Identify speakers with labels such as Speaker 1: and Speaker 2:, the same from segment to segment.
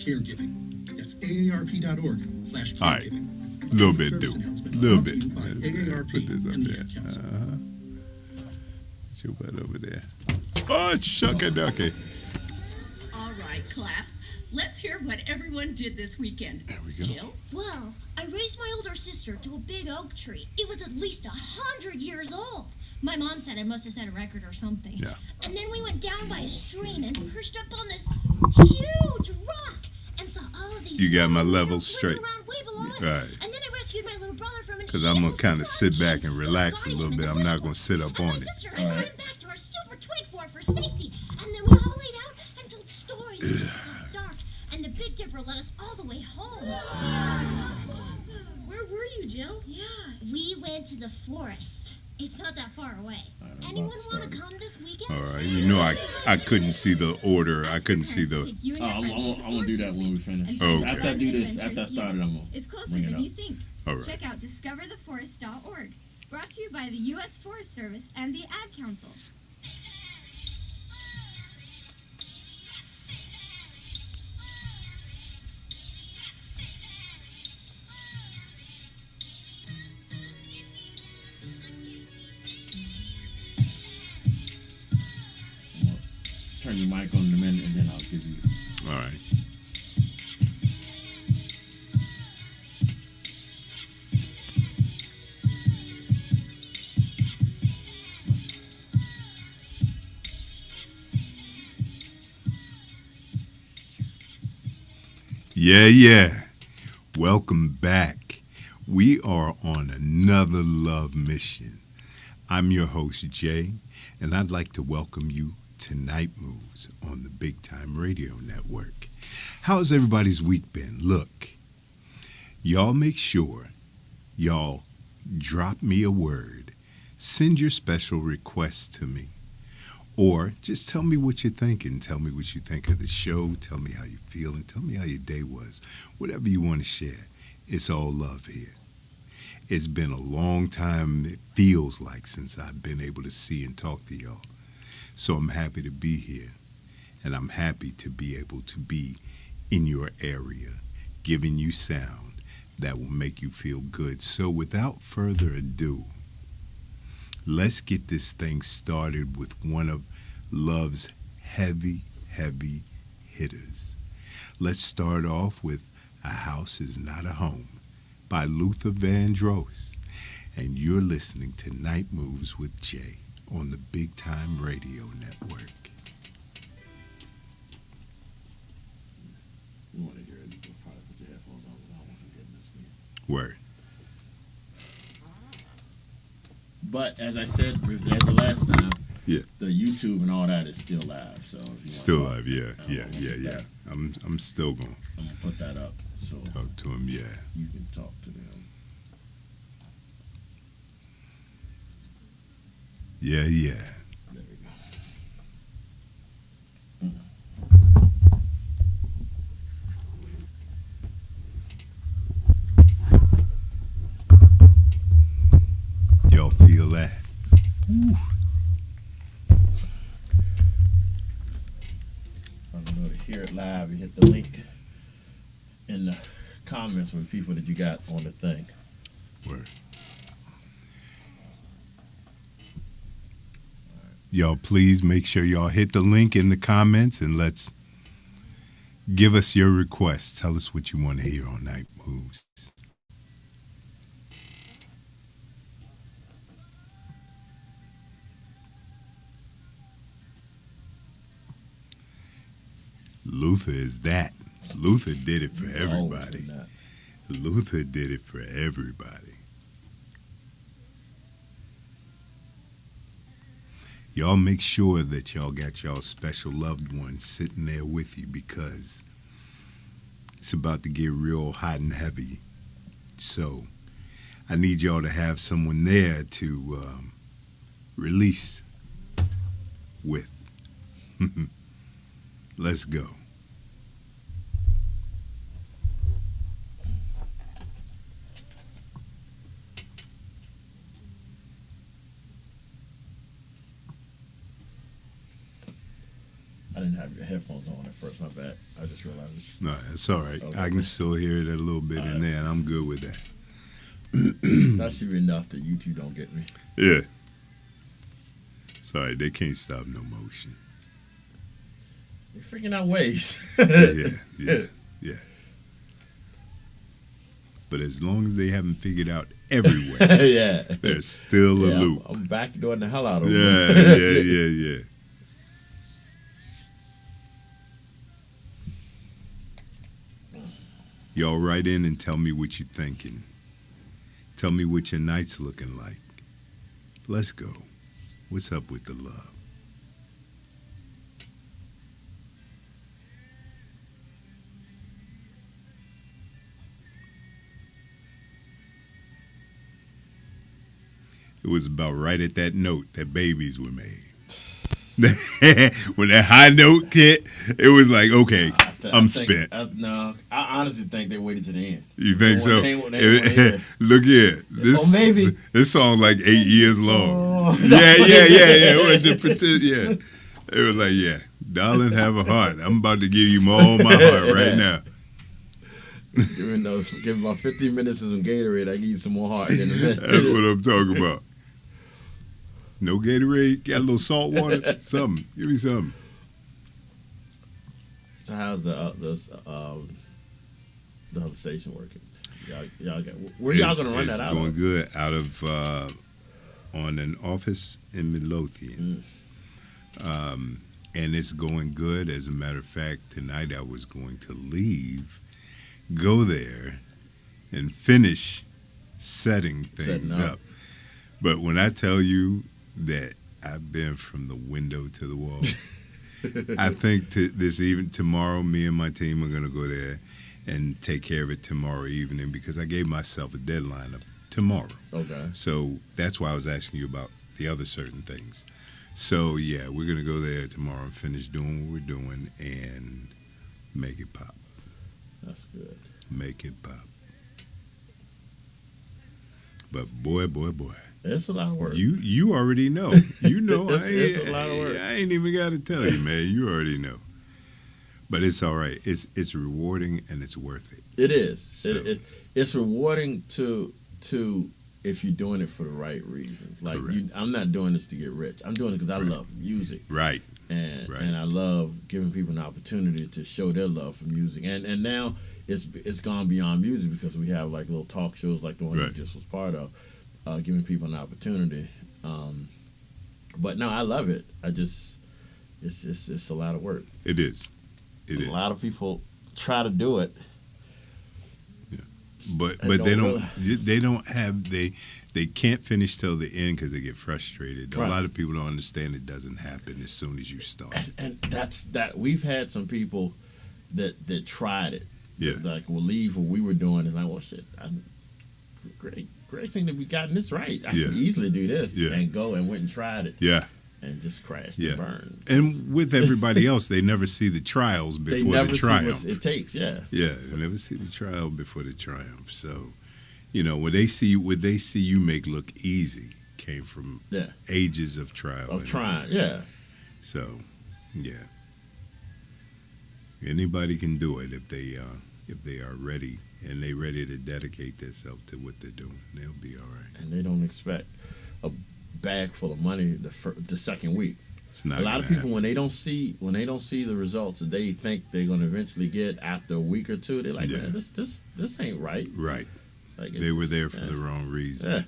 Speaker 1: caregiving. That's aarp.org/caregiving.
Speaker 2: All right. A little bit, dude. A little bit.
Speaker 1: AARP
Speaker 2: Put this up
Speaker 1: and the
Speaker 2: there.
Speaker 1: Ad Council.
Speaker 2: Put your butt over there. Oh, shucky-ducky.
Speaker 3: All right, class. Let's hear what everyone did this weekend.
Speaker 2: There we go.
Speaker 3: Jill?
Speaker 4: Well, I raised my older sister to a big oak tree. It was at least 100 years old. My mom said I must have set a record or something.
Speaker 2: Yeah.
Speaker 4: And then we went down by a stream and perched up on this huge rock and saw all of these.
Speaker 2: You got my
Speaker 4: little
Speaker 2: levels
Speaker 4: swimming
Speaker 2: straight.
Speaker 4: around way below us.
Speaker 2: Right.
Speaker 4: And then I rescued my little brother from an
Speaker 2: Because I'm going to kind of sit
Speaker 4: evil
Speaker 2: back and
Speaker 4: sponge
Speaker 2: relax a
Speaker 4: that was
Speaker 2: little
Speaker 4: guarding
Speaker 2: bit.
Speaker 4: him
Speaker 2: I'm
Speaker 4: in the
Speaker 2: not going to sit up
Speaker 4: and
Speaker 2: on
Speaker 4: my
Speaker 2: it.
Speaker 4: sister and I
Speaker 5: All
Speaker 4: brought
Speaker 5: right.
Speaker 4: him back to our super twig for safety. And then we all laid out and told stories until it got dark. And the Big Dipper led us all the way home.
Speaker 3: Awesome. Where were you, Jill?
Speaker 4: Yeah, we went to the forest. It's not that far away. Anyone want to come this weekend?
Speaker 2: All right. You know I couldn't see the order. I couldn't see the...
Speaker 3: You and your
Speaker 5: I'm
Speaker 3: friends to the
Speaker 5: gonna do
Speaker 3: forest
Speaker 5: that
Speaker 3: this
Speaker 5: when we
Speaker 3: week.
Speaker 5: finish.
Speaker 3: And
Speaker 2: Oh,
Speaker 3: find
Speaker 2: okay.
Speaker 5: After I
Speaker 3: fun
Speaker 5: do this,
Speaker 3: adventures
Speaker 5: after I
Speaker 3: you-
Speaker 5: started, I'm gonna
Speaker 3: It's closer
Speaker 5: bring it
Speaker 3: than
Speaker 5: up.
Speaker 3: you think.
Speaker 2: All right.
Speaker 3: Check out discovertheforest.org. Brought to you by the U.S. Forest Service and the Ad Council.
Speaker 5: Turn your mic on in a minute, and then I'll give you.
Speaker 2: All right. Yeah. Welcome back. We are on another love mission. I'm your host, Jay, and I'd like to welcome you to Night Moves on the Bigtyme Radio Network. How's everybody's week been? Look, y'all make sure y'all drop me a word. Send your special requests to me. Or just tell me what you're thinking. Tell me what you think of the show. Tell me how you feel and tell me how your day was. Whatever you want to share. It's all love here. It's been a long time, it feels like, since I've been able to see and talk to y'all. So I'm happy to be here. And I'm happy to be able to be in your area, giving you sound that will make you feel good. So without further ado, let's get this thing started with one of love's heavy hitters. Let's start off with A House Is Not a Home by Luther Vandross. And you're listening to Night Moves with Jay on the Bigtyme Radio Network.
Speaker 5: You want to hear it? You'll probably put your headphones on. I don't want you getting this again.
Speaker 2: Word.
Speaker 5: But as I said, as the last time,
Speaker 2: Yeah.
Speaker 5: the YouTube and all that is still live. So if you want
Speaker 2: Still
Speaker 5: to talk,
Speaker 2: live, yeah.
Speaker 5: put that-
Speaker 2: I'm still going
Speaker 5: I'm gonna put that up so
Speaker 2: to talk to him, yeah.
Speaker 5: you can talk to them.
Speaker 2: Yeah.
Speaker 5: There we go.
Speaker 2: Y'all feel that? Woo.
Speaker 5: I'm going to hear it live. You hit the link in the comments with people that you got on the thing.
Speaker 2: Word. Y'all, please make sure y'all hit the link in the comments and let's give us your requests. Tell us what you want to hear on Night Moves. Luther is that. Luther did it for everybody.
Speaker 5: Oh,
Speaker 2: Luther did it for everybody. Y'all make sure that y'all got y'all special loved ones sitting there with you because it's about to get real hot and heavy. So I need y'all to have someone there to release with. Let's go.
Speaker 5: I didn't have your headphones on at first. My bad. I just realized it.
Speaker 2: No, it's all right.
Speaker 5: Okay.
Speaker 2: I can still hear it a little bit
Speaker 5: All
Speaker 2: in
Speaker 5: right.
Speaker 2: there, and I'm good with that.
Speaker 5: That should be enough that you two don't get me.
Speaker 2: Yeah. Sorry, they can't stop no motion.
Speaker 5: You're figuring out ways.
Speaker 2: Yeah. But as long as they haven't figured out everywhere,
Speaker 5: Yeah.
Speaker 2: there's still a
Speaker 5: Yeah,
Speaker 2: loop.
Speaker 5: I'm backdooring the hell out of them.
Speaker 2: Yeah. Y'all write in and tell me what you're thinking. Tell me what your night's looking like. Let's go. What's up with the love? It was about right at that note that babies were made. When that high note hit, it was like, okay, I'm spent.
Speaker 5: No, I honestly think they waited to the end.
Speaker 2: You think so?
Speaker 5: They wanna hear it.
Speaker 2: Look here. This,
Speaker 5: maybe.
Speaker 2: This song like 8 years long.
Speaker 5: Oh.
Speaker 2: Yeah. It was like, yeah, darling, have a heart. I'm about to give you all my heart right now.
Speaker 5: Give about 15 minutes of some Gatorade. I give you some more heart in a minute.
Speaker 2: That's what I'm talking about. No Gatorade? Got a little salt water? Something. Give me something.
Speaker 5: So how's the other station working? Y'all got, where y'all gonna run that out?
Speaker 2: It's going
Speaker 5: of?
Speaker 2: good out of on an office in Midlothian. And it's going good. As a matter of fact, tonight I was going to leave, go there, and finish setting things up. But when I tell you that I've been from the window to the wall, I think tomorrow, me and my team are going to go there and take care of it tomorrow evening because I gave myself a deadline of tomorrow.
Speaker 5: Okay.
Speaker 2: So that's why I was asking you about the other certain things. So, yeah, we're going to go there tomorrow and finish doing what we're doing and make it pop.
Speaker 5: That's good.
Speaker 2: Make it pop. But boy.
Speaker 5: It's a lot of work.
Speaker 2: You already know. You know.
Speaker 5: It's a lot of work.
Speaker 2: I ain't even got to tell you, man. You already know. But it's all right. It's rewarding and it's worth it.
Speaker 5: It is.
Speaker 2: So.
Speaker 5: It's rewarding to if you're doing it for the right reasons. Like I'm not doing this to get rich. I'm doing it because I love music.
Speaker 2: Right.
Speaker 5: And I love giving people an opportunity to show their love for music. And now it's gone beyond music because we have like little talk shows like the one you just was part of, giving people an opportunity. But no, I love it. It's a lot of work.
Speaker 2: It is.
Speaker 5: A lot of people try to do it.
Speaker 2: But they can't finish till the end because they get frustrated.
Speaker 5: Right.
Speaker 2: A lot of people don't understand it doesn't happen as soon as you start.
Speaker 5: And that's that. We've had some people that tried it.
Speaker 2: Yeah.
Speaker 5: Like will leave what we were doing and like, well, shit, great thing that we gotten this right. I can easily do this and go and went and tried it.
Speaker 2: Yeah.
Speaker 5: And just crashed and burned.
Speaker 2: And with everybody else, they never see the trials before the triumph.
Speaker 5: See what it takes,
Speaker 2: Yeah, they never see the trial before the triumph. So, what they see you make look easy came from ages of trial.
Speaker 5: Of trying, yeah.
Speaker 2: So, yeah. Anybody can do it if they are ready and they ready to dedicate themselves to what they're doing. They'll be all right.
Speaker 5: And they don't expect a bag full of money the second week.
Speaker 2: It's not
Speaker 5: a lot of people
Speaker 2: happen.
Speaker 5: when they don't see the results that they think they're going to eventually get after a week or two, they're like, man, this ain't right.
Speaker 2: Right.
Speaker 5: Like
Speaker 2: they were there for the wrong reason.
Speaker 5: Yeah.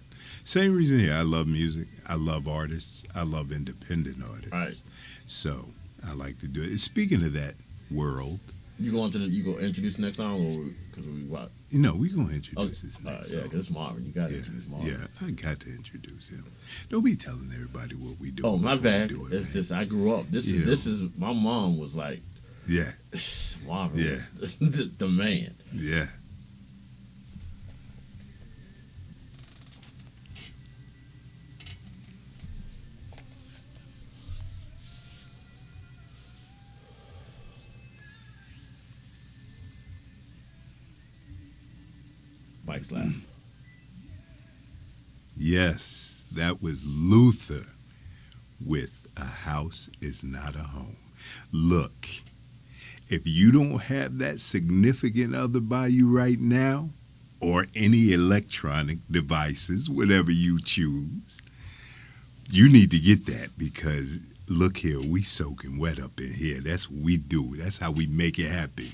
Speaker 2: Same reason here. I love music. I love artists. I love independent artists.
Speaker 5: Right.
Speaker 2: So I like to do it. Speaking of that world,
Speaker 5: you go introduce the next song, or because we what?
Speaker 2: We gonna introduce this next song.
Speaker 5: Yeah, because it's Marvin. You got to introduce Marvin.
Speaker 2: Yeah, I got to introduce him. Don't be telling everybody what we do.
Speaker 5: Oh, my bad. It's just I grew up. This is my mom was like, Marvin was the man.
Speaker 2: Yeah.
Speaker 5: Mike's laugh.
Speaker 2: Yes, that was Luther with A House Is Not a Home. Look, if you don't have that significant other by you right now, or any electronic devices, whatever you choose, you need to get that, because look here, we soaking wet up in here. That's what we do. That's how we make it happen.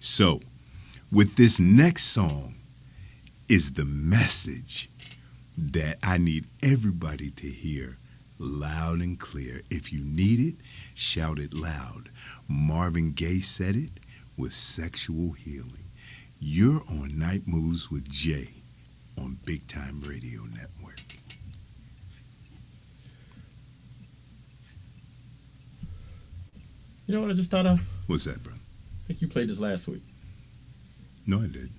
Speaker 2: So, with this next song is the message that I need everybody to hear loud and clear. If you need it, shout it loud. Marvin Gaye said it with Sexual Healing. You're on Night Moves with Jay on Bigtyme Radio Network.
Speaker 5: You know what I just thought of?
Speaker 2: What's that, bro?
Speaker 5: I think you played this last week.
Speaker 2: No, I didn't.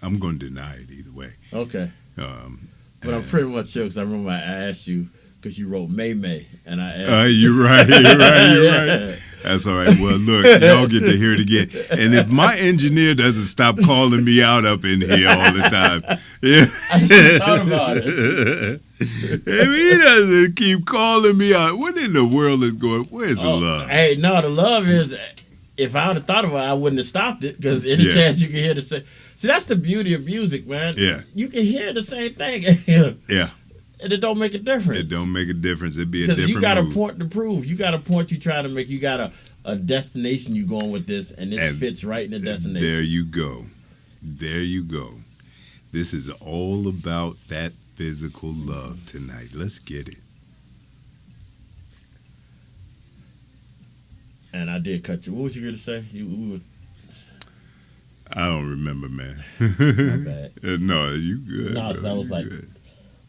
Speaker 2: I'm going to deny it either way.
Speaker 5: Okay. But I'm pretty much sure, because I remember I asked you, because you wrote May May, and I asked
Speaker 2: you're right. Right. That's all right. Well, look, y'all get to hear it again. And if my engineer doesn't stop calling me out up in here all the time, yeah.
Speaker 5: I just thought about it.
Speaker 2: If he doesn't keep calling me out, what in the world is going? Where's the love?
Speaker 5: Hey, no, the love is, if I would have thought about it, I wouldn't have stopped it, because any chance you can hear the same. See, that's the beauty of music, man.
Speaker 2: Yeah.
Speaker 5: You can hear the same thing.
Speaker 2: Yeah.
Speaker 5: And it don't make a difference.
Speaker 2: It don't make a difference. It'd be a different
Speaker 5: you got
Speaker 2: move.
Speaker 5: a point to prove. You got a point you try to make. You got a destination you going with this, and this fits right in the destination.
Speaker 2: There you go. There you go. This is all about that physical love tonight. Let's get it.
Speaker 5: And I did cut you. What was you going to say?
Speaker 2: I don't remember, man.
Speaker 5: My bad.
Speaker 2: No, you good.
Speaker 5: No, because I was like,
Speaker 2: good.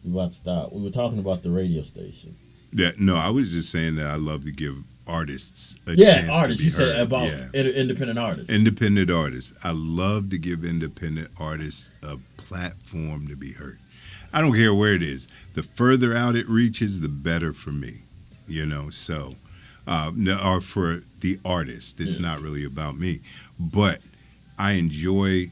Speaker 5: we about to stop. We were talking about the radio station.
Speaker 2: Yeah, no, I was just saying that I love to give artists a chance
Speaker 5: Artists.
Speaker 2: to be
Speaker 5: You
Speaker 2: heard.
Speaker 5: said about independent artists.
Speaker 2: Independent artists. I love to give independent artists a platform to be heard. I don't care where it is. The further out it reaches, the better for me. You know, so, or for the artist. It's not really about me. But I enjoy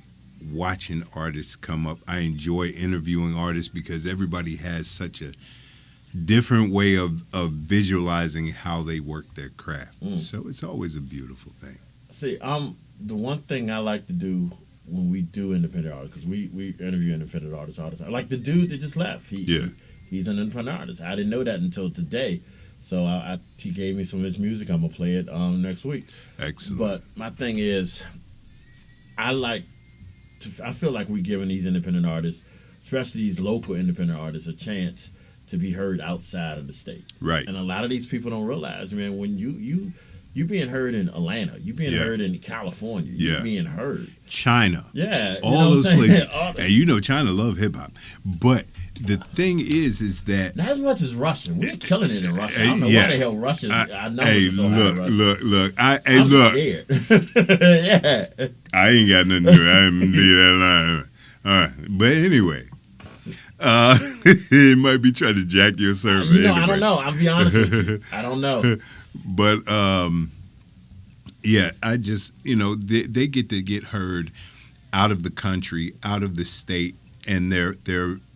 Speaker 2: watching artists come up. I enjoy interviewing artists, because everybody has such a different way of visualizing how they work their craft. So it's always a beautiful thing.
Speaker 5: See, the one thing I like to do when we do independent artists, because we interview independent artists all the time. Like the dude that just left. He's an independent artist. I didn't know that until today. So he gave me some of his music. I'm going to play it next week.
Speaker 2: Excellent.
Speaker 5: But my thing is, I feel like we're giving these independent artists, especially these local independent artists, a chance to be heard outside of the state.
Speaker 2: Right.
Speaker 5: And a lot of these people don't realize, man, when you being heard in Atlanta, you being heard in California, you being heard.
Speaker 2: China.
Speaker 5: Yeah.
Speaker 2: All those places. And you know China love hip hop. But the thing is that
Speaker 5: not as much as Russia. We're killing it in Russia. I don't know why the hell Russia. I know it's so high in Russia.
Speaker 2: Look.
Speaker 5: I'm scared. Yeah.
Speaker 2: I ain't got nothing to do. I ain't leave that line. All right. But anyway, he might be trying to jack your server.
Speaker 5: Anyway.
Speaker 2: I
Speaker 5: don't know. I'll be honest with you. I don't know.
Speaker 2: But I just, they get to get heard out of the country, out of the state, and their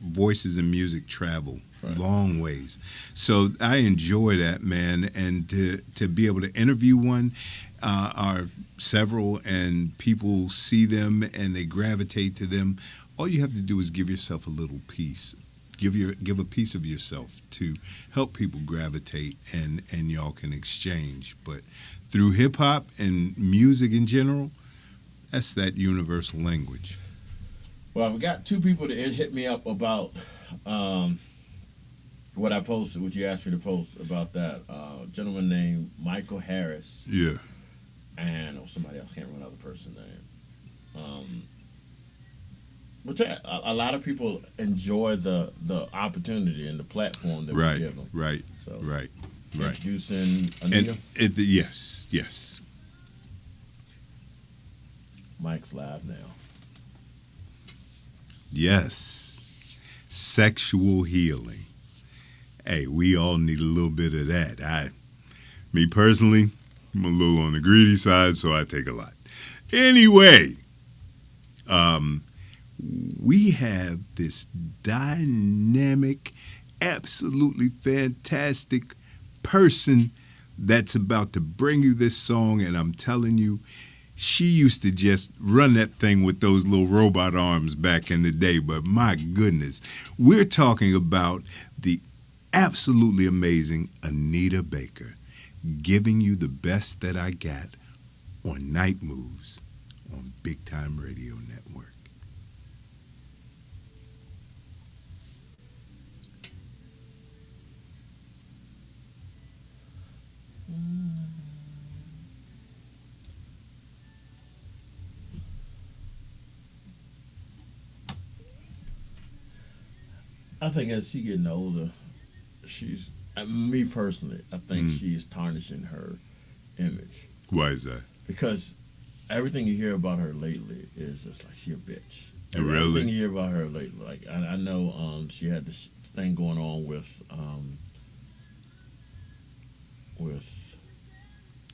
Speaker 2: voices and music travel long ways. So I enjoy that, man, and to be able to interview one or several, and people see them and they gravitate to them. All you have to do is give yourself a little piece. Give a piece of yourself to help people gravitate, and y'all can exchange. But through hip hop and music in general, that's that universal language.
Speaker 5: Well, I've got two people that hit me up about what I posted, what you asked me to post about that gentleman named Michael Harris.
Speaker 2: Yeah.
Speaker 5: And somebody else, can't remember another person's name. But yeah, a lot of people enjoy the opportunity and the platform that we give them.
Speaker 2: Right.
Speaker 5: Introducing Anita.
Speaker 2: Yes.
Speaker 5: Mike's live now.
Speaker 2: Yes. Sexual healing. Hey, we all need a little bit of that. Me personally, I'm a little on the greedy side, so I take a lot. Anyway, we have this dynamic, absolutely fantastic person that's about to bring you this song, and I'm telling you, she used to just run that thing with those little robot arms back in the day, but my goodness, we're talking about the absolutely amazing Anita Baker, giving you the best that I got on Night Moves on Bigtyme Radio Network.
Speaker 5: I think as she getting older, she's me personally. I think she's tarnishing her image
Speaker 2: Why is that?
Speaker 5: because everything you hear about her lately is just like she a bitch.
Speaker 2: Really?
Speaker 5: Everything you hear about her lately, like I know, she had this thing going on with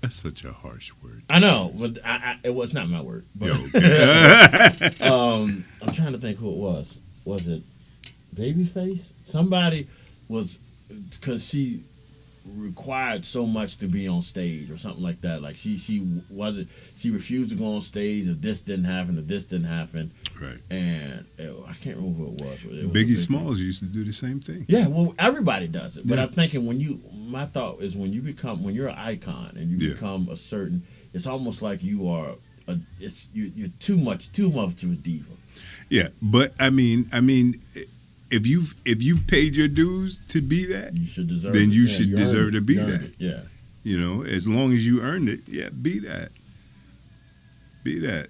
Speaker 2: That's such a harsh word.
Speaker 5: I know, but it was not my word. But,
Speaker 2: Okay.
Speaker 5: I'm trying to think who it was. Was it Babyface? Somebody was, because she required so much to be on stage or something like that. Like she refused to go on stage if this didn't happen.
Speaker 2: Right.
Speaker 5: And I can't remember who it was. It was
Speaker 2: Biggie Smalls used to do the same thing.
Speaker 5: Yeah, well, everybody does it. But
Speaker 2: Yeah.
Speaker 5: I'm thinking my thought is when you're an icon and you
Speaker 2: Yeah.
Speaker 5: become a certain, it's almost like you are, you're too much of a diva.
Speaker 2: Yeah, but I mean, if you've paid your dues to be that,
Speaker 5: You should deserve
Speaker 2: then
Speaker 5: it.
Speaker 2: you
Speaker 5: Yeah,
Speaker 2: should
Speaker 5: earned
Speaker 2: deserve
Speaker 5: it.
Speaker 2: to be
Speaker 5: You earned
Speaker 2: that.
Speaker 5: it. Yeah.
Speaker 2: You know, as long as you earned it, yeah, be that. Be that.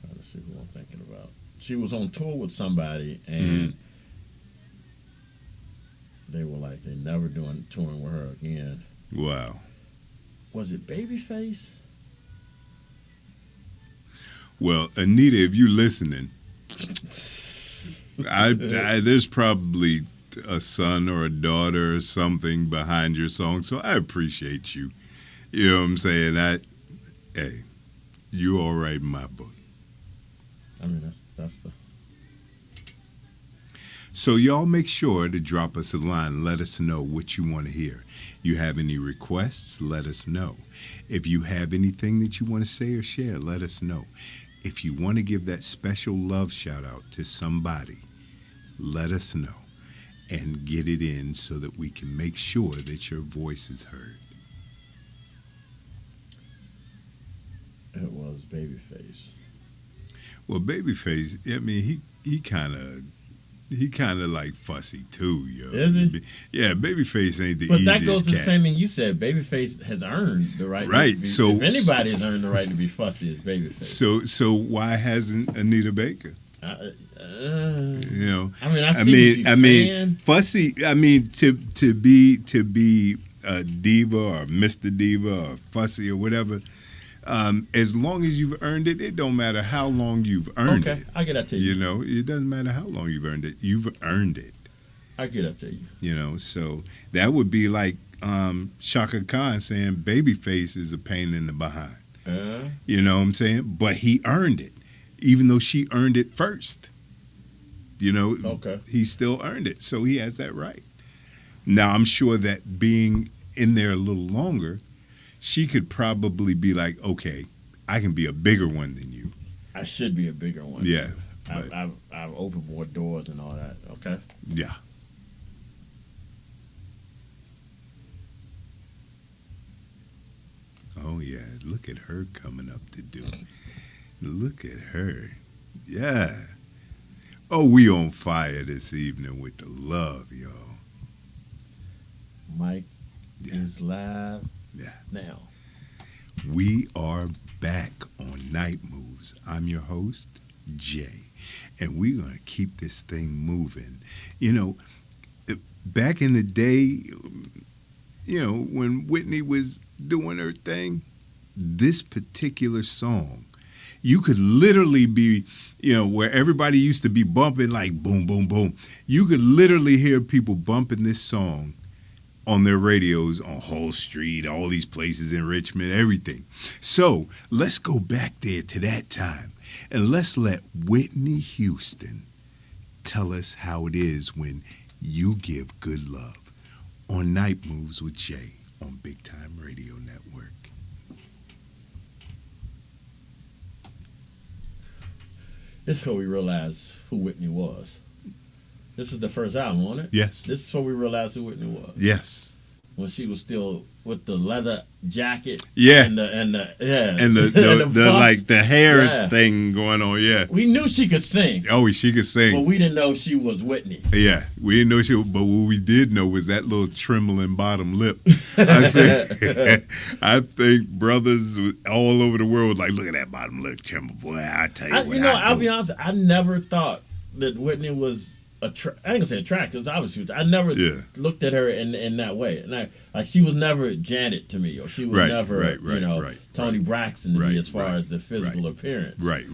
Speaker 5: Trying to see who I'm thinking about. She was on tour with somebody and they were like, they never doing touring with her again.
Speaker 2: Wow.
Speaker 5: Was it Babyface?
Speaker 2: Well, Anita, if you listening, there's probably a son or a daughter or something behind your song, so I appreciate you. You know what I'm saying? Hey, you all right in my book.
Speaker 5: I mean, that's the.
Speaker 2: So y'all make sure to drop us a line. Let us know what you want to hear. You have any requests? Let us know. If you have anything that you want to say or share, let us know. If you want to give that special love shout out to somebody, let us know and get it in so that we can make sure that your voice is heard.
Speaker 5: It was Babyface.
Speaker 2: Well, Babyface, I mean, he kind of like fussy too, yo.
Speaker 5: Is he?
Speaker 2: Yeah, Babyface ain't the
Speaker 5: But
Speaker 2: easiest
Speaker 5: that goes to the
Speaker 2: cat.
Speaker 5: same thing you said. Babyface has earned the right.
Speaker 2: Right,
Speaker 5: To be,
Speaker 2: so-
Speaker 5: if anybody has earned the right to be fussy, it's Babyface.
Speaker 2: So why hasn't Anita Baker? You know,
Speaker 5: I mean, I see what you're saying.
Speaker 2: fussy. I mean, to be a diva or Mr. Diva or fussy or whatever. As long as you've earned it, it don't matter how long you've earned
Speaker 5: Okay,
Speaker 2: it.
Speaker 5: I get that to you.
Speaker 2: You know, it doesn't matter how long you've earned it. You've earned it.
Speaker 5: I get that to you.
Speaker 2: You know, so that would be like Shaka Khan saying Babyface is a pain in the behind. You know what I'm saying? But he earned it, even though she earned it first. You know,
Speaker 5: Okay.
Speaker 2: he still earned it, so he has that right. Now, I'm sure that being in there a little longer, she could probably be like, okay, I can be a bigger one than you.
Speaker 5: I should be a bigger one.
Speaker 2: Yeah. but-
Speaker 5: I've opened more doors and all that. Okay.
Speaker 2: yeah. Oh, yeah. Look at her coming up to do. Look at her. Yeah. Oh, we on fire this evening with the love, y'all.
Speaker 5: Mike
Speaker 2: Yeah.
Speaker 5: is live.
Speaker 2: Yeah.
Speaker 5: Now.
Speaker 2: We are back on Night Moves. I'm your host, Jay, and we're going to keep this thing moving. You know, back in the day, you know, when Whitney was doing her thing, this particular song, you could literally be, you know, where everybody used to be bumping like boom, boom, boom. You could literally hear people bumping this song on their radios on Hull Street, all these places in Richmond, everything. So let's go back there to that time and let's let Whitney Houston tell us how it is when you give good love on Night Moves with Jay on Bigtyme Radio Network.
Speaker 5: This is where we realized who Whitney was. This is the first album, wasn't it?
Speaker 2: Yes.
Speaker 5: This is where we realized who Whitney was.
Speaker 2: Yes.
Speaker 5: When she was still with the leather jacket.
Speaker 2: Yeah.
Speaker 5: And the
Speaker 2: And the
Speaker 5: and puffs.
Speaker 2: like the hair
Speaker 5: Yeah.
Speaker 2: thing going on. Yeah.
Speaker 5: We knew she could sing,
Speaker 2: Oh, she could
Speaker 5: but
Speaker 2: sing.
Speaker 5: we didn't know she was Whitney.
Speaker 2: Yeah, we didn't know she. But what we did know was that little trembling bottom lip. I think, I think brothers all over the world like, look at that bottom lip tremble, boy. I tell you what.
Speaker 5: I'll be honest. I never thought that Whitney was I ain't gonna say attractive, because obviously I never looked at her in that way. And like she was never Janet to me, or she was never Tony Braxton to me as far as the physical appearance.
Speaker 2: Right.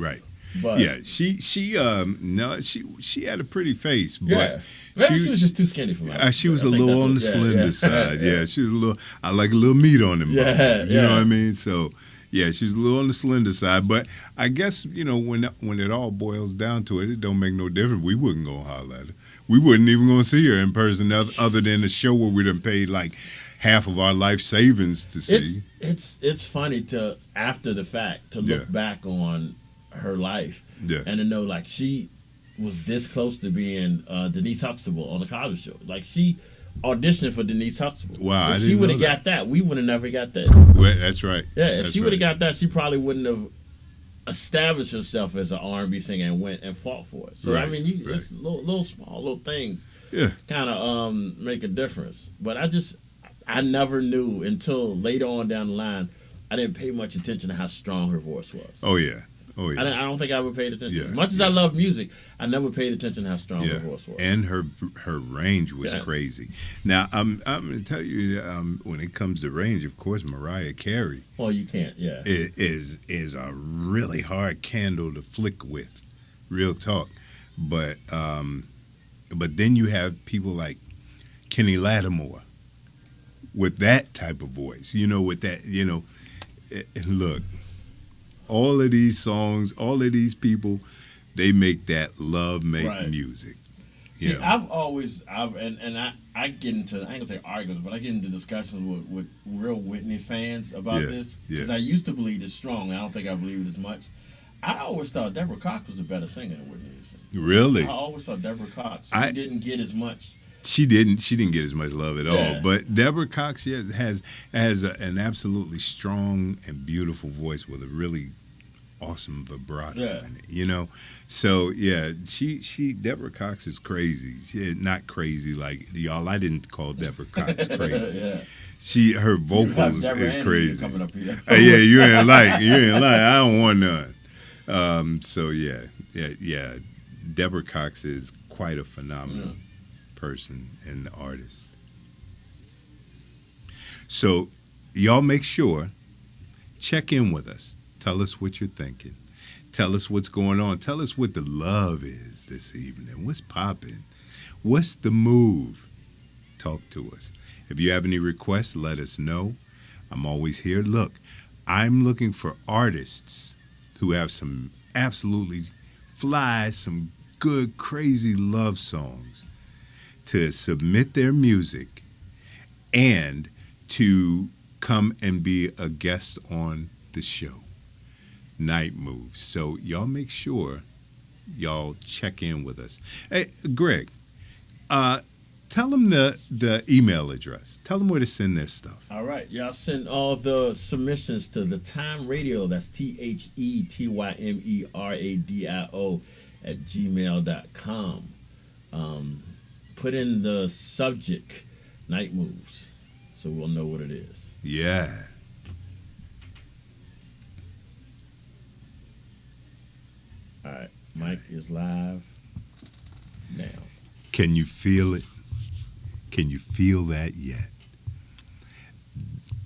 Speaker 5: But
Speaker 2: Yeah, she had a pretty face, but
Speaker 5: yeah. Maybe she was just too skinny for me.
Speaker 2: she was a little on the slender side. Yeah, she was a little. I like a little meat on them bones. You know what I mean? So. Yeah, she's a little on the slender side, but I guess, when it all boils down to it, it don't make no difference. We wouldn't go holler at her. We wouldn't even go see her in person other than the show where we done paid like half of our life savings to see.
Speaker 5: It's funny to, after the fact, to look back on her life and to know like she was this close to being Denise Huxtable on the Cosby Show. Like she auditioned for Denise Huxtable.
Speaker 2: Wow,
Speaker 5: if she would have got that, we would have never got that.
Speaker 2: Well, that's right.
Speaker 5: Yeah, if she would have got that, she probably wouldn't have established herself as an R&B singer and went and fought for it. So I mean, it's little small little things, kind of make a difference. But I never knew until later on down the line. I didn't pay much attention to how strong her voice was.
Speaker 2: Oh yeah. I
Speaker 5: don't think I ever paid attention.
Speaker 2: Yeah,
Speaker 5: As much as I love music, I never paid attention to how strong her voice was.
Speaker 2: And her range was crazy. Now, I'm going to tell you, when it comes to range, of course, Mariah Carey.
Speaker 5: Well, you can't,
Speaker 2: is a really hard candle to flick with, real talk. But then you have people like Kenny Lattimore with that type of voice. With that, look. All of these songs, all of these people, they make that love music.
Speaker 5: See, I get into, I ain't gonna say arguments, but I get into discussions with real Whitney fans about this, because I used to believe it strong. I don't think I believe it as much. I always thought Deborah Cox was a better singer than Whitney Houston.
Speaker 2: Really?
Speaker 5: I always thought Deborah Cox. She didn't get as much.
Speaker 2: She didn't get as much love at all. But Deborah Cox has an absolutely strong and beautiful voice with a really awesome vibrato in it, So Deborah Cox is crazy. She not crazy like y'all. I didn't call Deborah Cox crazy. Her vocals is crazy. You ain't like. I don't want none. Deborah Cox is quite a phenomenal person and artist. So y'all make sure, check in with us. Tell us what you're thinking. Tell us what's going on. Tell us what the love is this evening. What's popping? What's the move? Talk to us. If you have any requests, let us know. I'm always here. Look, I'm looking for artists who have some absolutely fly, some good, crazy love songs to submit their music and to come and be a guest on the show, Night Moves. So y'all make sure y'all check in with us. Hey, Greg, tell them the email address. Tell them where to send their stuff.
Speaker 5: All right. Y'all send all the submissions to the Time Radio. That's TheTymeradio @gmail.com. Put in the subject Night Moves so we'll know what it is.
Speaker 2: Yeah.
Speaker 5: All right. Mike is live now.
Speaker 2: Can you feel it? Can you feel that yet?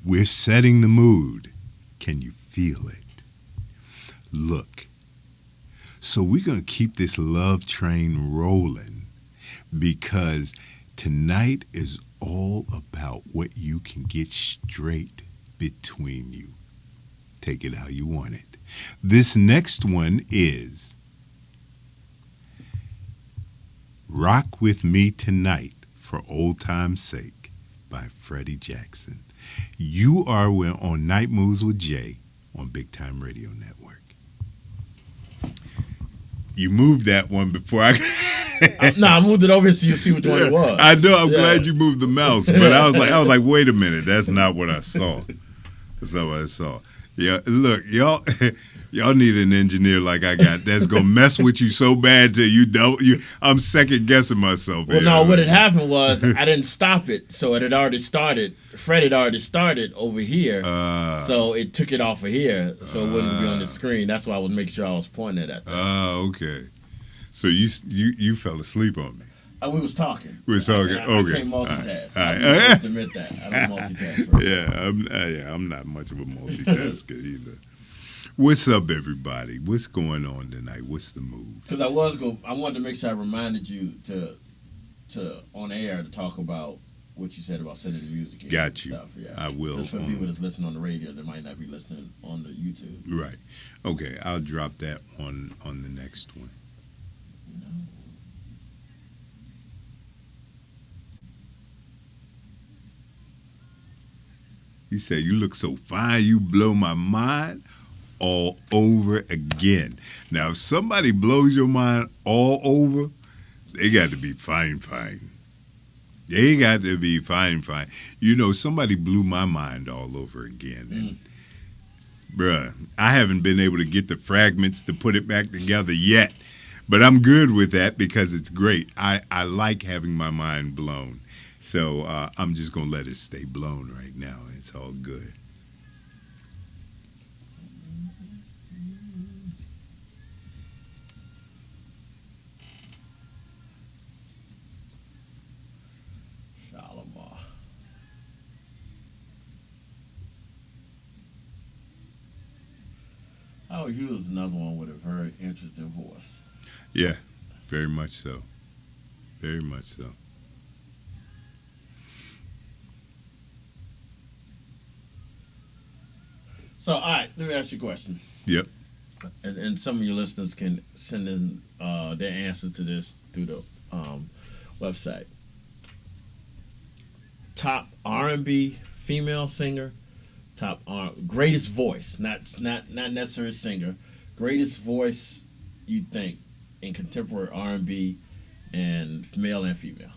Speaker 2: We're setting the mood. Can you feel it? Look. So we're going to keep this love train rolling, because tonight is all about what you can get straight between you. Take it how you want it. This next one is Rock With Me Tonight for Old Time's Sake by Freddie Jackson. You are on Night Moves with Jay on Bigtyme Radio Network. You moved that one before I.
Speaker 5: I moved it over so you see which one it was.
Speaker 2: I know. I'm glad you moved the mouse, but I was like, wait a minute. That's not what I saw. That's not what I saw. Yeah, look, y'all need an engineer like I got that's gonna mess with you so bad till you don't. I'm second guessing myself.
Speaker 5: Well, no, what had happened was I didn't stop it, so it had already started. Fred had already started over here, so it took it off of here, so it wouldn't be on the screen. That's why I was making sure I was pointing it at that.
Speaker 2: Okay. So you fell asleep on me.
Speaker 5: We was talking.
Speaker 2: We was talking.
Speaker 5: I
Speaker 2: okay.
Speaker 5: can't multitask.
Speaker 2: All right.
Speaker 5: I must admit that. I don't multitask.
Speaker 2: I'm not much of a multitasker either. What's up, everybody? What's going on tonight? What's the move?
Speaker 5: Because I wanted to make sure I reminded you to on air to talk about what you said about sending the music in.
Speaker 2: Got you.
Speaker 5: Stuff. Yeah.
Speaker 2: I will.
Speaker 5: Just for people that's listening on the radio that might not be listening on the YouTube.
Speaker 2: Right. Okay. I'll drop that on the next one. He said, "You look so fine, you blow my mind all over again." Now, if somebody blows your mind all over, they got to be fine. They got to be fine. You know, somebody blew my mind all over again. And, bruh, I haven't been able to get the fragments to put it back together yet. But I'm good with that because it's great. I like having my mind blown. So I'm just going to let it stay blown right now. It's all good.
Speaker 5: Shalimar. Howard Hughes is another one with a very interesting voice.
Speaker 2: Yeah, very much so. Very much so.
Speaker 5: So, all right, let me ask you a question.
Speaker 2: Yep.
Speaker 5: And some of your listeners can send in their answers to this through the website. Top R&B female singer, greatest voice, not necessarily singer, greatest voice you think in contemporary R&B and male and female.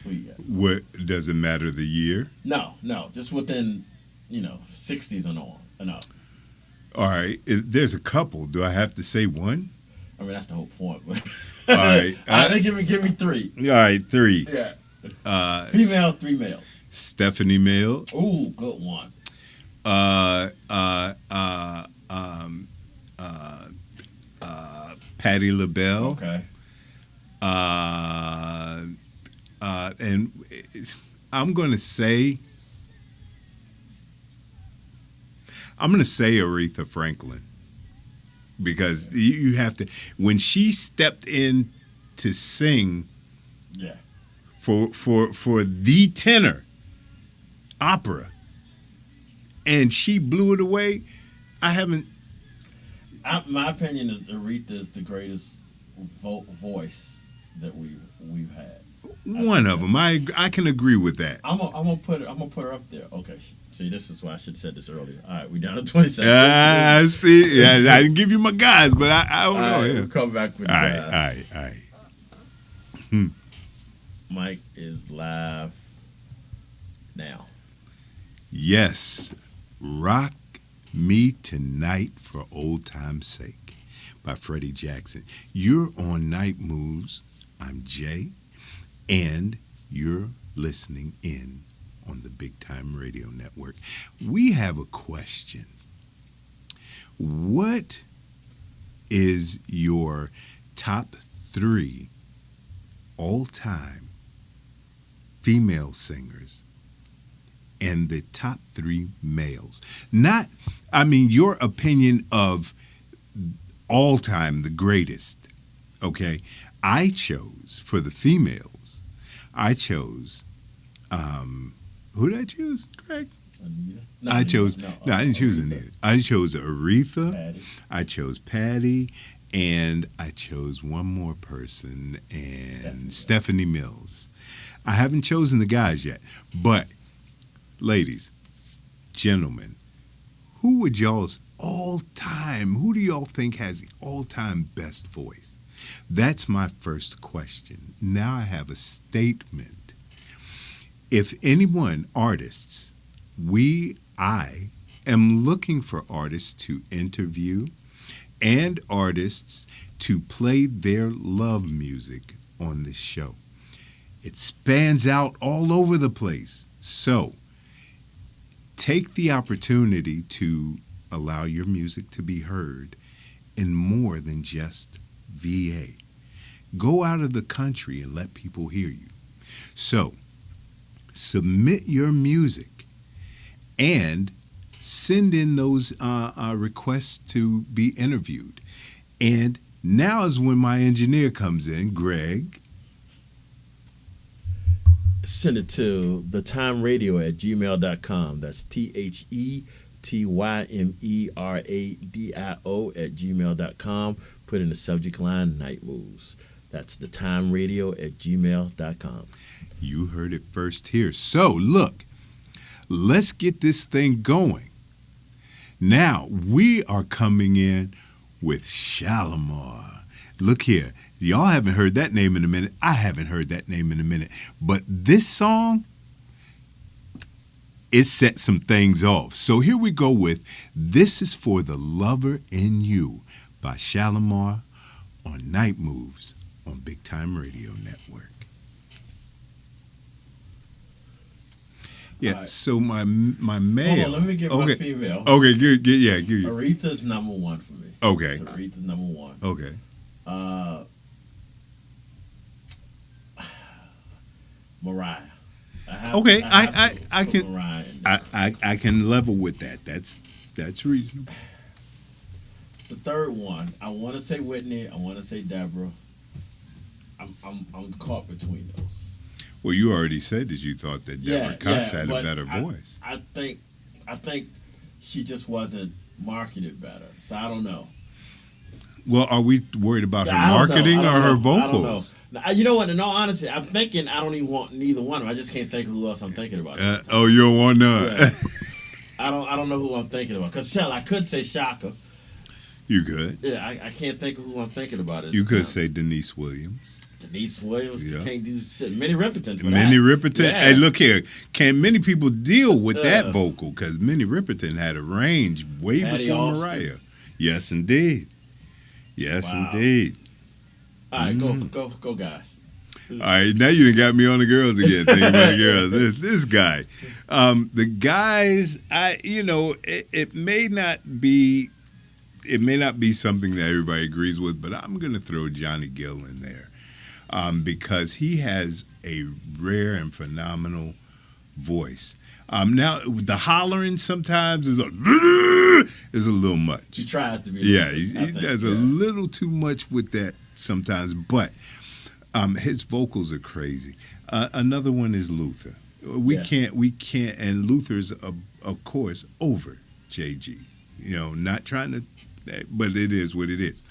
Speaker 5: Who you got?
Speaker 2: What does it matter the year?
Speaker 5: No, just within 60s and on and up.
Speaker 2: All right, there's a couple. Do I have to say one?
Speaker 5: I mean, that's the whole point. But
Speaker 2: all right,
Speaker 5: give me three.
Speaker 2: All right, three.
Speaker 5: Yeah. Female, 3 males.
Speaker 2: Stephanie Mills.
Speaker 5: Ooh, good one.
Speaker 2: Patti LaBelle.
Speaker 5: Okay.
Speaker 2: And I'm going to say Aretha Franklin, because you have to, when she stepped in to sing for the tenor opera and she blew it away.
Speaker 5: My opinion is Aretha is the greatest voice that we've had.
Speaker 2: One of them. I can agree with that.
Speaker 5: I'm gonna put her up there. Okay. See, this is why I should have said this earlier. All right, we down to 20 seconds.
Speaker 2: I see. Yeah, I didn't give you my guys, but I don't know.
Speaker 5: Right, we'll come back with that.
Speaker 2: All right.
Speaker 5: Mike is live now.
Speaker 2: Yes. Rock Me Tonight for Old Time's Sake by Freddie Jackson. You're on Night Moves. I'm Jay, and you're listening in on the Bigtyme Radio Network. We have a question. What is your top 3 all-time female singers and the top 3 males? Your opinion of all-time, the greatest. Okay? I chose, for the females, who did I choose, Greg?
Speaker 5: No,
Speaker 2: I didn't choose Anita. I chose Aretha.
Speaker 5: Patti.
Speaker 2: I chose Patti, and I chose one more person, and Stephanie Mills. I haven't chosen the guys yet, but ladies, gentlemen, who do y'all think has the all-time best voice? That's my first question. Now I have a statement. If anyone, artists, I am looking for artists to interview and artists to play their love music on this show. It spans out all over the place. So, take the opportunity to allow your music to be heard in more than just VA. Go out of the country and let people hear you. So, submit your music and send in those requests to be interviewed. And now is when my engineer comes in, Greg.
Speaker 5: Send it to thetimeradio@gmail.com. That's TheTymeradio@gmail.com. Put in the subject line Night Moves. That's thetimeradio@gmail.com.
Speaker 2: You heard it first here. So, look, let's get this thing going. Now, we are coming in with Shalimar. Look here. Y'all haven't heard that name in a minute. I haven't heard that name in a minute. But this song, it set some things off. So here we go with This Is For the Lover in You by Shalimar on Night Moves on Bigtyme Radio Network. Yeah,
Speaker 5: right.
Speaker 2: So my male.
Speaker 5: Hold on, let me get my female.
Speaker 2: Okay, good. Yeah, give you.
Speaker 5: Aretha's number one for me.
Speaker 2: Okay.
Speaker 5: Aretha's number one.
Speaker 2: Okay.
Speaker 5: Mariah.
Speaker 2: Okay, I
Speaker 5: put
Speaker 2: can
Speaker 5: Mariah in there.
Speaker 2: I can level with that. That's reasonable.
Speaker 5: The third one, I want to say Whitney. I want to say Deborah. I'm caught between those.
Speaker 2: Well, you already said that you thought that Deborah Cox had a better voice.
Speaker 5: I think she just wasn't marketed better. So I don't know.
Speaker 2: Well, are we worried about her marketing or her vocals?
Speaker 5: Now, you know what? In all honesty, I'm thinking I don't even want neither one of them. I just can't think of who else I'm thinking about.
Speaker 2: You don't want none.
Speaker 5: Yeah. I don't know who I'm thinking about. Because I could say Shaka.
Speaker 2: You could.
Speaker 5: Yeah, I can't think of who I'm thinking about.
Speaker 2: You could say Denise Williams.
Speaker 5: Denise Williams
Speaker 2: Yeah.
Speaker 5: can't do shit. Minnie Riperton.
Speaker 2: Minnie Riperton.
Speaker 5: Yeah.
Speaker 2: Hey, look here. Can many people deal with that vocal? Because Minnie Riperton had a range way
Speaker 5: Patty
Speaker 2: before
Speaker 5: Austin.
Speaker 2: Mariah. Yes, indeed. Yes,
Speaker 5: Wow.
Speaker 2: indeed.
Speaker 5: All right, go, guys.
Speaker 2: All right, now you done got me on the girls again. Thinking about the girls. This guy, the guys. It may not be something that everybody agrees with, but I'm going to throw Johnny Gill in there because he has a rare and phenomenal voice. Now the hollering sometimes is a little much.
Speaker 5: He tries to be.
Speaker 2: Yeah, he does a little too much with that sometimes, but his vocals are crazy. Another one is Luther. We can't, and Luther's of course over JG. Not trying to, but it is what it is.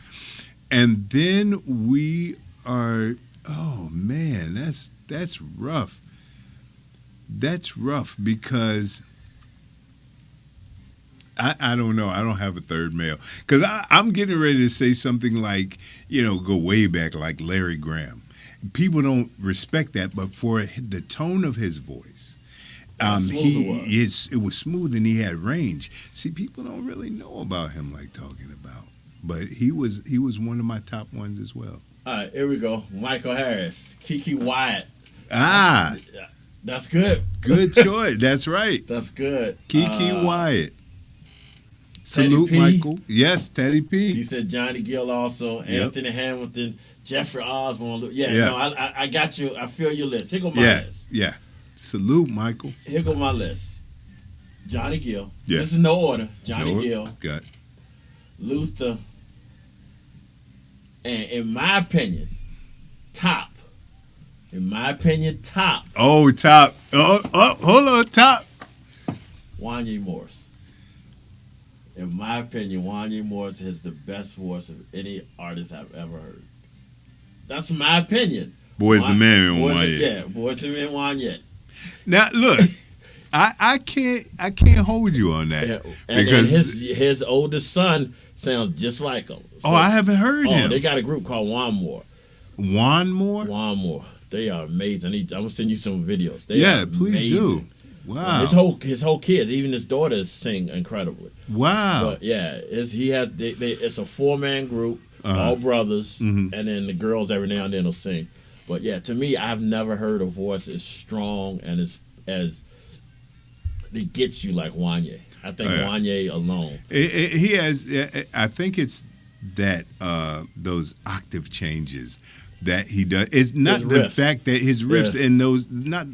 Speaker 2: And then we are, oh man, that's rough. That's rough because I don't know. I don't have a third male because I'm getting ready to say something like, go way back like Larry Graham. People don't respect that, but for the tone of his voice, it was smooth and he had range. See, people don't really know about him like talking about, but he was one of my top ones as well.
Speaker 5: All right, here we go. Michael Harris, Kiki Wyatt. That's good.
Speaker 2: Good choice. That's right.
Speaker 5: That's good.
Speaker 2: Kiki Wyatt. Salute,
Speaker 5: P.
Speaker 2: Michael. Yes, Teddy P.
Speaker 5: You said Johnny Gill also.
Speaker 2: Yep.
Speaker 5: Anthony Hamilton, Jeffrey Osborne.
Speaker 2: Yeah.
Speaker 5: I got you. I feel your list. Here go my list.
Speaker 2: Yeah. Salute, Michael.
Speaker 5: Here go my list. Johnny Gill.
Speaker 2: Yeah.
Speaker 5: This is no order. Johnny Gill.
Speaker 2: Got
Speaker 5: Luther. And in my opinion, top.
Speaker 2: Oh, top. Oh, hold on, top.
Speaker 5: Wanya Morris. In my opinion, Wanya Morris has the best voice of any artist I've ever heard. That's my opinion.
Speaker 2: Boys the Man in
Speaker 5: Boys
Speaker 2: Wanya.
Speaker 5: Yeah, Boys the Man Wanya.
Speaker 2: Now, look, I can't hold you on that
Speaker 5: Yeah. And
Speaker 2: because
Speaker 5: his oldest son sounds just like him. So,
Speaker 2: I haven't heard him.
Speaker 5: they got a group called Wanmore.
Speaker 2: Wanmore?
Speaker 5: They are amazing. I'm gonna send you some videos. They are
Speaker 2: please do.
Speaker 5: amazing.
Speaker 2: Wow.
Speaker 5: His whole kids, even his daughters, sing incredibly.
Speaker 2: Wow.
Speaker 5: But yeah, it's a 4-man group, all brothers, and then the girls every now and then will sing. But yeah, to me, I've never heard a voice as strong and as it gets you like Wanye. I think Wanye alone.
Speaker 2: He has. I think it's that those octave changes that he does. It's not
Speaker 5: His
Speaker 2: the
Speaker 5: riffs.
Speaker 2: fact that his riffs
Speaker 5: Yeah.
Speaker 2: and those not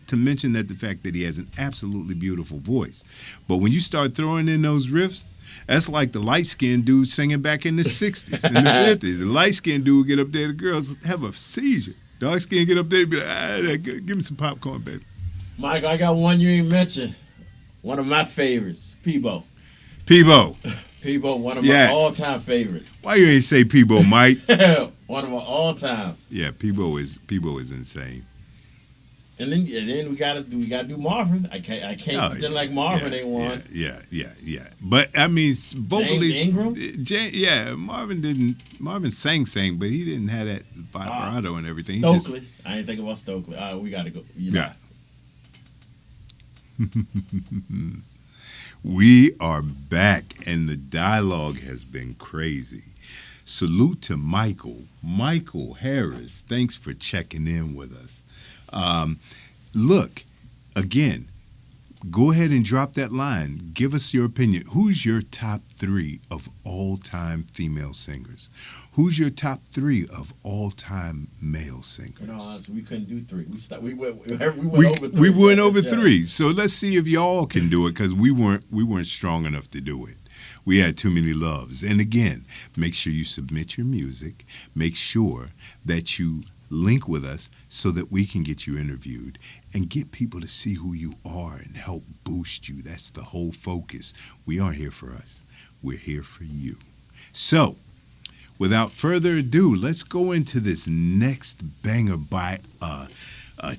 Speaker 2: to mention that the fact that he has an absolutely beautiful voice. But when you start throwing in those riffs, that's like the light-skinned dude singing back in the 60s and the 50s. The light-skinned dude would get up there, the girls have a seizure. Dark-skinned get up there and be like, give me some popcorn, baby.
Speaker 5: Mike, I got one you ain't mentioned. One of my favorites, Peebo.
Speaker 2: Peebo.
Speaker 5: One of my all-time favorites.
Speaker 2: Why you ain't say Peebo, Mike?
Speaker 5: One of my all-time.
Speaker 2: Yeah, Peebo is insane.
Speaker 5: And then we gotta do Marvin. I can't pretend like Marvin ain't one.
Speaker 2: Yeah. But I mean, vocally,
Speaker 5: James Ingram?
Speaker 2: Marvin sang, but he didn't have that vibrato and everything.
Speaker 5: Stokely. I ain't thinking about Stokely. We gotta go.
Speaker 2: Yeah. We are back, and the dialogue has been crazy. Salute to Michael Harris. Thanks for checking in with us. Look, again, go ahead and drop that line. Give us your opinion. Who's your top 3 of all-time female singers? Who's your top 3 of all-time male singers?
Speaker 5: No, we couldn't do 3. We went over 3.
Speaker 2: We went over 3. So let's see if y'all can do it, because we weren't strong enough to do it. We had too many loves. And again, make sure you submit your music. Make sure that you link with us so that we can get you interviewed and get people to see who you are and help boost you. That's the whole focus. We aren't here for us. We're here for you. So, without further ado, let's go into this next banger by a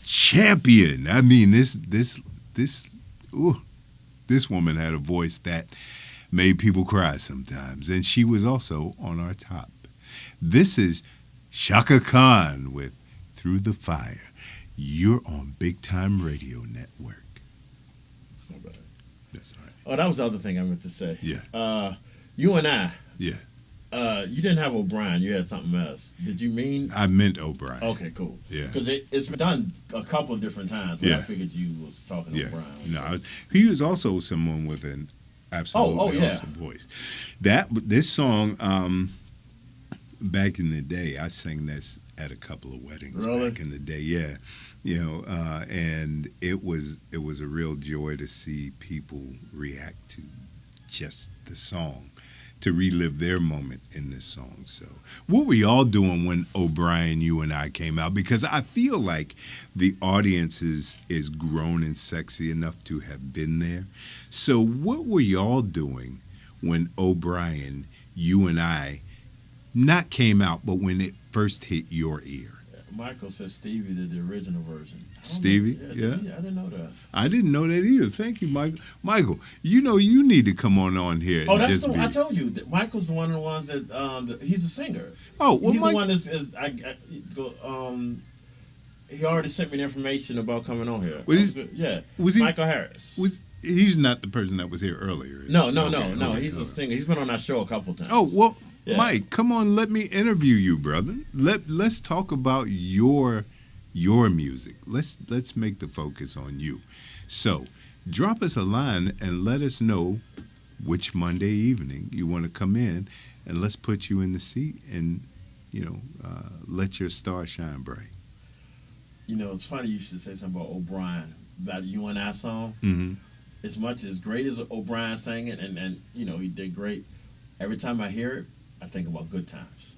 Speaker 2: champion. I mean, this woman had a voice that made people cry sometimes, and she was also on our top. This is Shaka Khan with Through the Fire. You're on Bigtyme Radio Network. That's all right.
Speaker 5: Oh, that was the other thing I meant to say.
Speaker 2: Yeah.
Speaker 5: You and I.
Speaker 2: Yeah.
Speaker 5: You didn't have O'Brien. You had something else. Did you mean?
Speaker 2: I meant O'Brien.
Speaker 5: Okay, cool.
Speaker 2: Yeah.
Speaker 5: Because it's been done a couple of different times.
Speaker 2: Yeah.
Speaker 5: I figured you was talking O'Brien.
Speaker 2: No, he was also someone with an absolutely awesome voice. This song, back in the day, I sang this at a couple of weddings back in the day. Yeah, and it was a real joy to see people react to just the song, to relive their moment in this song. So, what were y'all doing when O'Brien, you and I came out? Because I feel like the audience is grown and sexy enough to have been there. So, what were y'all doing when O'Brien, you and I, not came out, but when it first hit your ear?
Speaker 5: Michael said Stevie did the original version.
Speaker 2: Stevie? Yeah.
Speaker 5: I didn't know that.
Speaker 2: I didn't know that either. Thank you, Michael. Michael, you need to come on here.
Speaker 5: Oh, that's I told you. Michael's one of the ones that he's a singer.
Speaker 2: Oh, well,
Speaker 5: he's the one he already sent me the information about coming on here. Was Michael Harris?
Speaker 2: He's not the person that was here earlier?
Speaker 5: No. He's a singer. He's been on our show a couple times.
Speaker 2: Oh, well, yeah. Mike, come on, let me interview you, brother. Let's talk about your music. Let's make the focus on you. So, drop us a line and let us know which Monday evening you want to come in, and let's put you in the seat and let your star shine bright.
Speaker 5: It's funny you should say something about O'Brien, that You and I song.
Speaker 2: Mm-hmm.
Speaker 5: As great as O'Brien sang it, and he did great. Every time I hear it, I think about Good Times.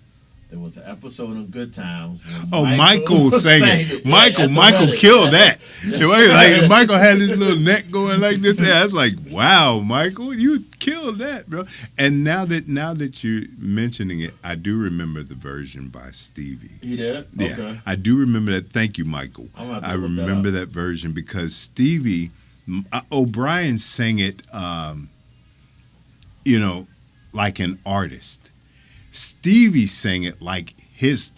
Speaker 5: There was an episode on Good Times.
Speaker 2: Michael sang it. Michael killed that. Like Michael had his little neck going like this. I was like, wow, Michael, you killed that, bro. And now that you're mentioning it, I do remember the version by Stevie.
Speaker 5: He did?
Speaker 2: Yeah,
Speaker 5: okay.
Speaker 2: I do remember that. Thank you, Michael. I remember that version because Stevie O'Brien sang it, you know, like an artist. Stevie sang it like his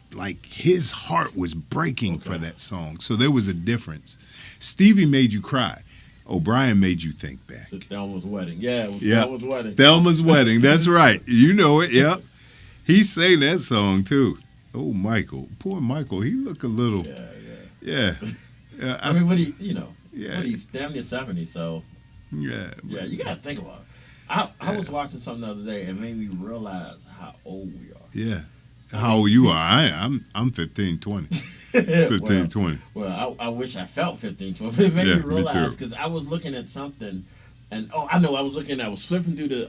Speaker 2: heart was breaking for that song. So there was a difference. Stevie made you cry. O'Brien made you think back.
Speaker 5: Thelma's Wedding. Yeah, it was
Speaker 2: Yeah.
Speaker 5: Thelma's Wedding.
Speaker 2: Thelma's Wedding. That's right. You know it. Yep. He sang that song too. Oh, Michael. Poor Michael. He looked a little.
Speaker 5: Yeah.
Speaker 2: Yeah.
Speaker 5: I mean,
Speaker 2: Yeah.
Speaker 5: he's damn near 70, so
Speaker 2: Yeah.
Speaker 5: yeah, you gotta think about it. I was watching something the other day and made me realize how old we are.
Speaker 2: Yeah. How old you are? I'm 15, 20. 15, 20.
Speaker 5: Well, I wish I felt 15, 12. It made
Speaker 2: Yeah,
Speaker 5: me
Speaker 2: me
Speaker 5: realize
Speaker 2: too.
Speaker 5: because I was looking at something, and I know I was flipping through the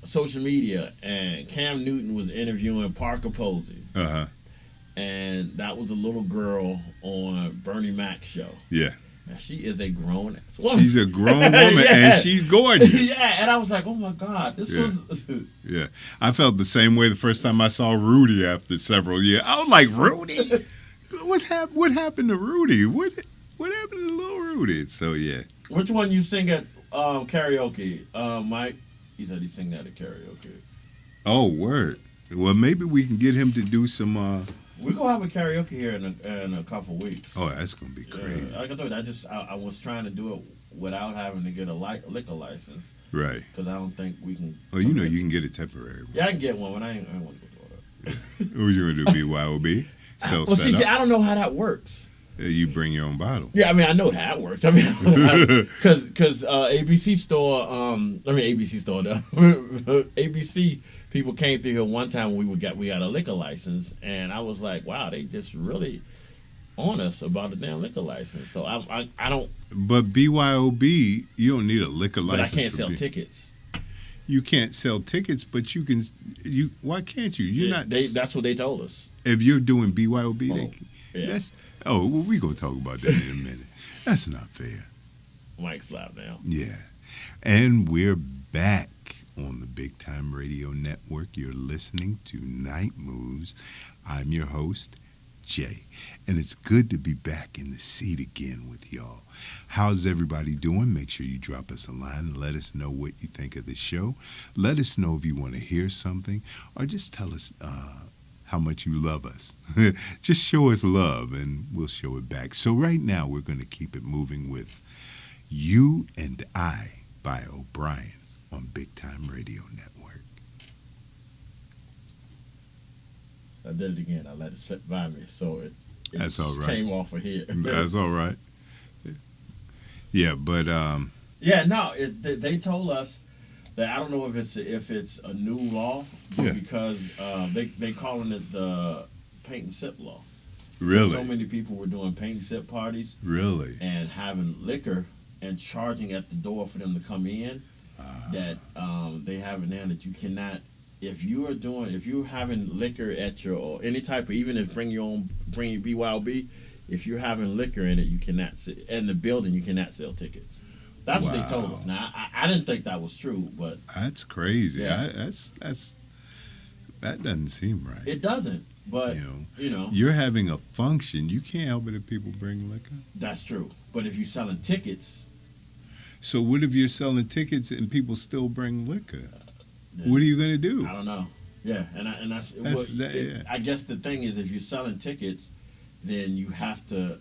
Speaker 5: social media, and Cam Newton was interviewing Parker Posey,
Speaker 2: Uh-huh.
Speaker 5: and that was a little girl on Bernie Mac's show.
Speaker 2: Yeah.
Speaker 5: Now, she is a grown ass woman.
Speaker 2: She's a grown woman
Speaker 5: Yeah.
Speaker 2: and she's gorgeous.
Speaker 5: Yeah, and I was like, oh my God, this
Speaker 2: Yeah.
Speaker 5: was.
Speaker 2: Yeah. I felt the same way the first time I saw Rudy after several years. I was like, Rudy? What happened to Rudy? What happened to little Rudy? So yeah.
Speaker 5: Which one you sing at karaoke, Mike? He said he sing that at karaoke.
Speaker 2: Oh, word. Well, maybe we can get him to do some
Speaker 5: We're gonna have a karaoke here in a couple weeks.
Speaker 2: oh, that's gonna be crazy.
Speaker 5: Like I told you, I was trying to do it without having to get a liquor license
Speaker 2: Right.
Speaker 5: because I don't think we can.
Speaker 2: Oh, you know you can get a temporary one.
Speaker 5: Yeah, I can get one, but I ain't want to go through all that.
Speaker 2: What you gonna do, BYOB? So
Speaker 5: Well, see, I don't know how that works.
Speaker 2: You bring your own bottle.
Speaker 5: Yeah, I mean, I know how it works. I mean, because ABC store, ABC store, ABC people came through here one time when we got a liquor license, and I was like, wow, they just really on us about the damn liquor license. So I don't,
Speaker 2: But BYOB, you don't need a liquor
Speaker 5: but I
Speaker 2: license.
Speaker 5: can't
Speaker 2: for
Speaker 5: sell
Speaker 2: B-
Speaker 5: tickets.
Speaker 2: You can't sell tickets, but you can. You why can't you? You're not.
Speaker 5: That's what they told us.
Speaker 2: If you're doing BYOB,
Speaker 5: Oh, yeah.
Speaker 2: that's. Oh, well, we gonna talk about that in a minute. That's not fair.
Speaker 5: Mike slap now.
Speaker 2: Yeah, and we're back on the Big Time Radio Network. You're listening to Night Moves. I'm your host, Jay, and it's good to be back in the seat again with y'all. How's everybody doing? Make sure you drop us a line and let us know what you think of the show. Let us know if you want to hear something, or just tell us how much you love us. Just show us love, and we'll show it back. So right now, we're going to keep it moving with You and I by O'Brien on Big Time Radio Network.
Speaker 5: I did it again. I let it slip by me, so it
Speaker 2: That's all right.
Speaker 5: came off of here.
Speaker 2: That's all right. Yeah, but
Speaker 5: Yeah, no, they told us that I don't know if it's a new law,
Speaker 2: Yeah.
Speaker 5: because they calling it the paint and sip law.
Speaker 2: really,
Speaker 5: So many people were doing paint and sip parties
Speaker 2: really,
Speaker 5: and having liquor and charging at the door for them to come in. That they have it now that you cannot. If you're having liquor at your, or any type of, even if bring your BYOB, if you're having liquor in it, you cannot in the building. You cannot sell tickets. That's what they told us. Now I didn't think that was true, but
Speaker 2: that's crazy.
Speaker 5: Yeah.
Speaker 2: That doesn't seem right.
Speaker 5: it doesn't. But
Speaker 2: You know, you're having a function. You can't help it if people bring liquor.
Speaker 5: that's true. But if you're selling tickets,
Speaker 2: So what if you're selling tickets and people still bring liquor?
Speaker 5: then
Speaker 2: What are you gonna do?
Speaker 5: I don't know. Yeah, and that's
Speaker 2: yeah.
Speaker 5: I guess the thing is, if you're selling tickets, then you have to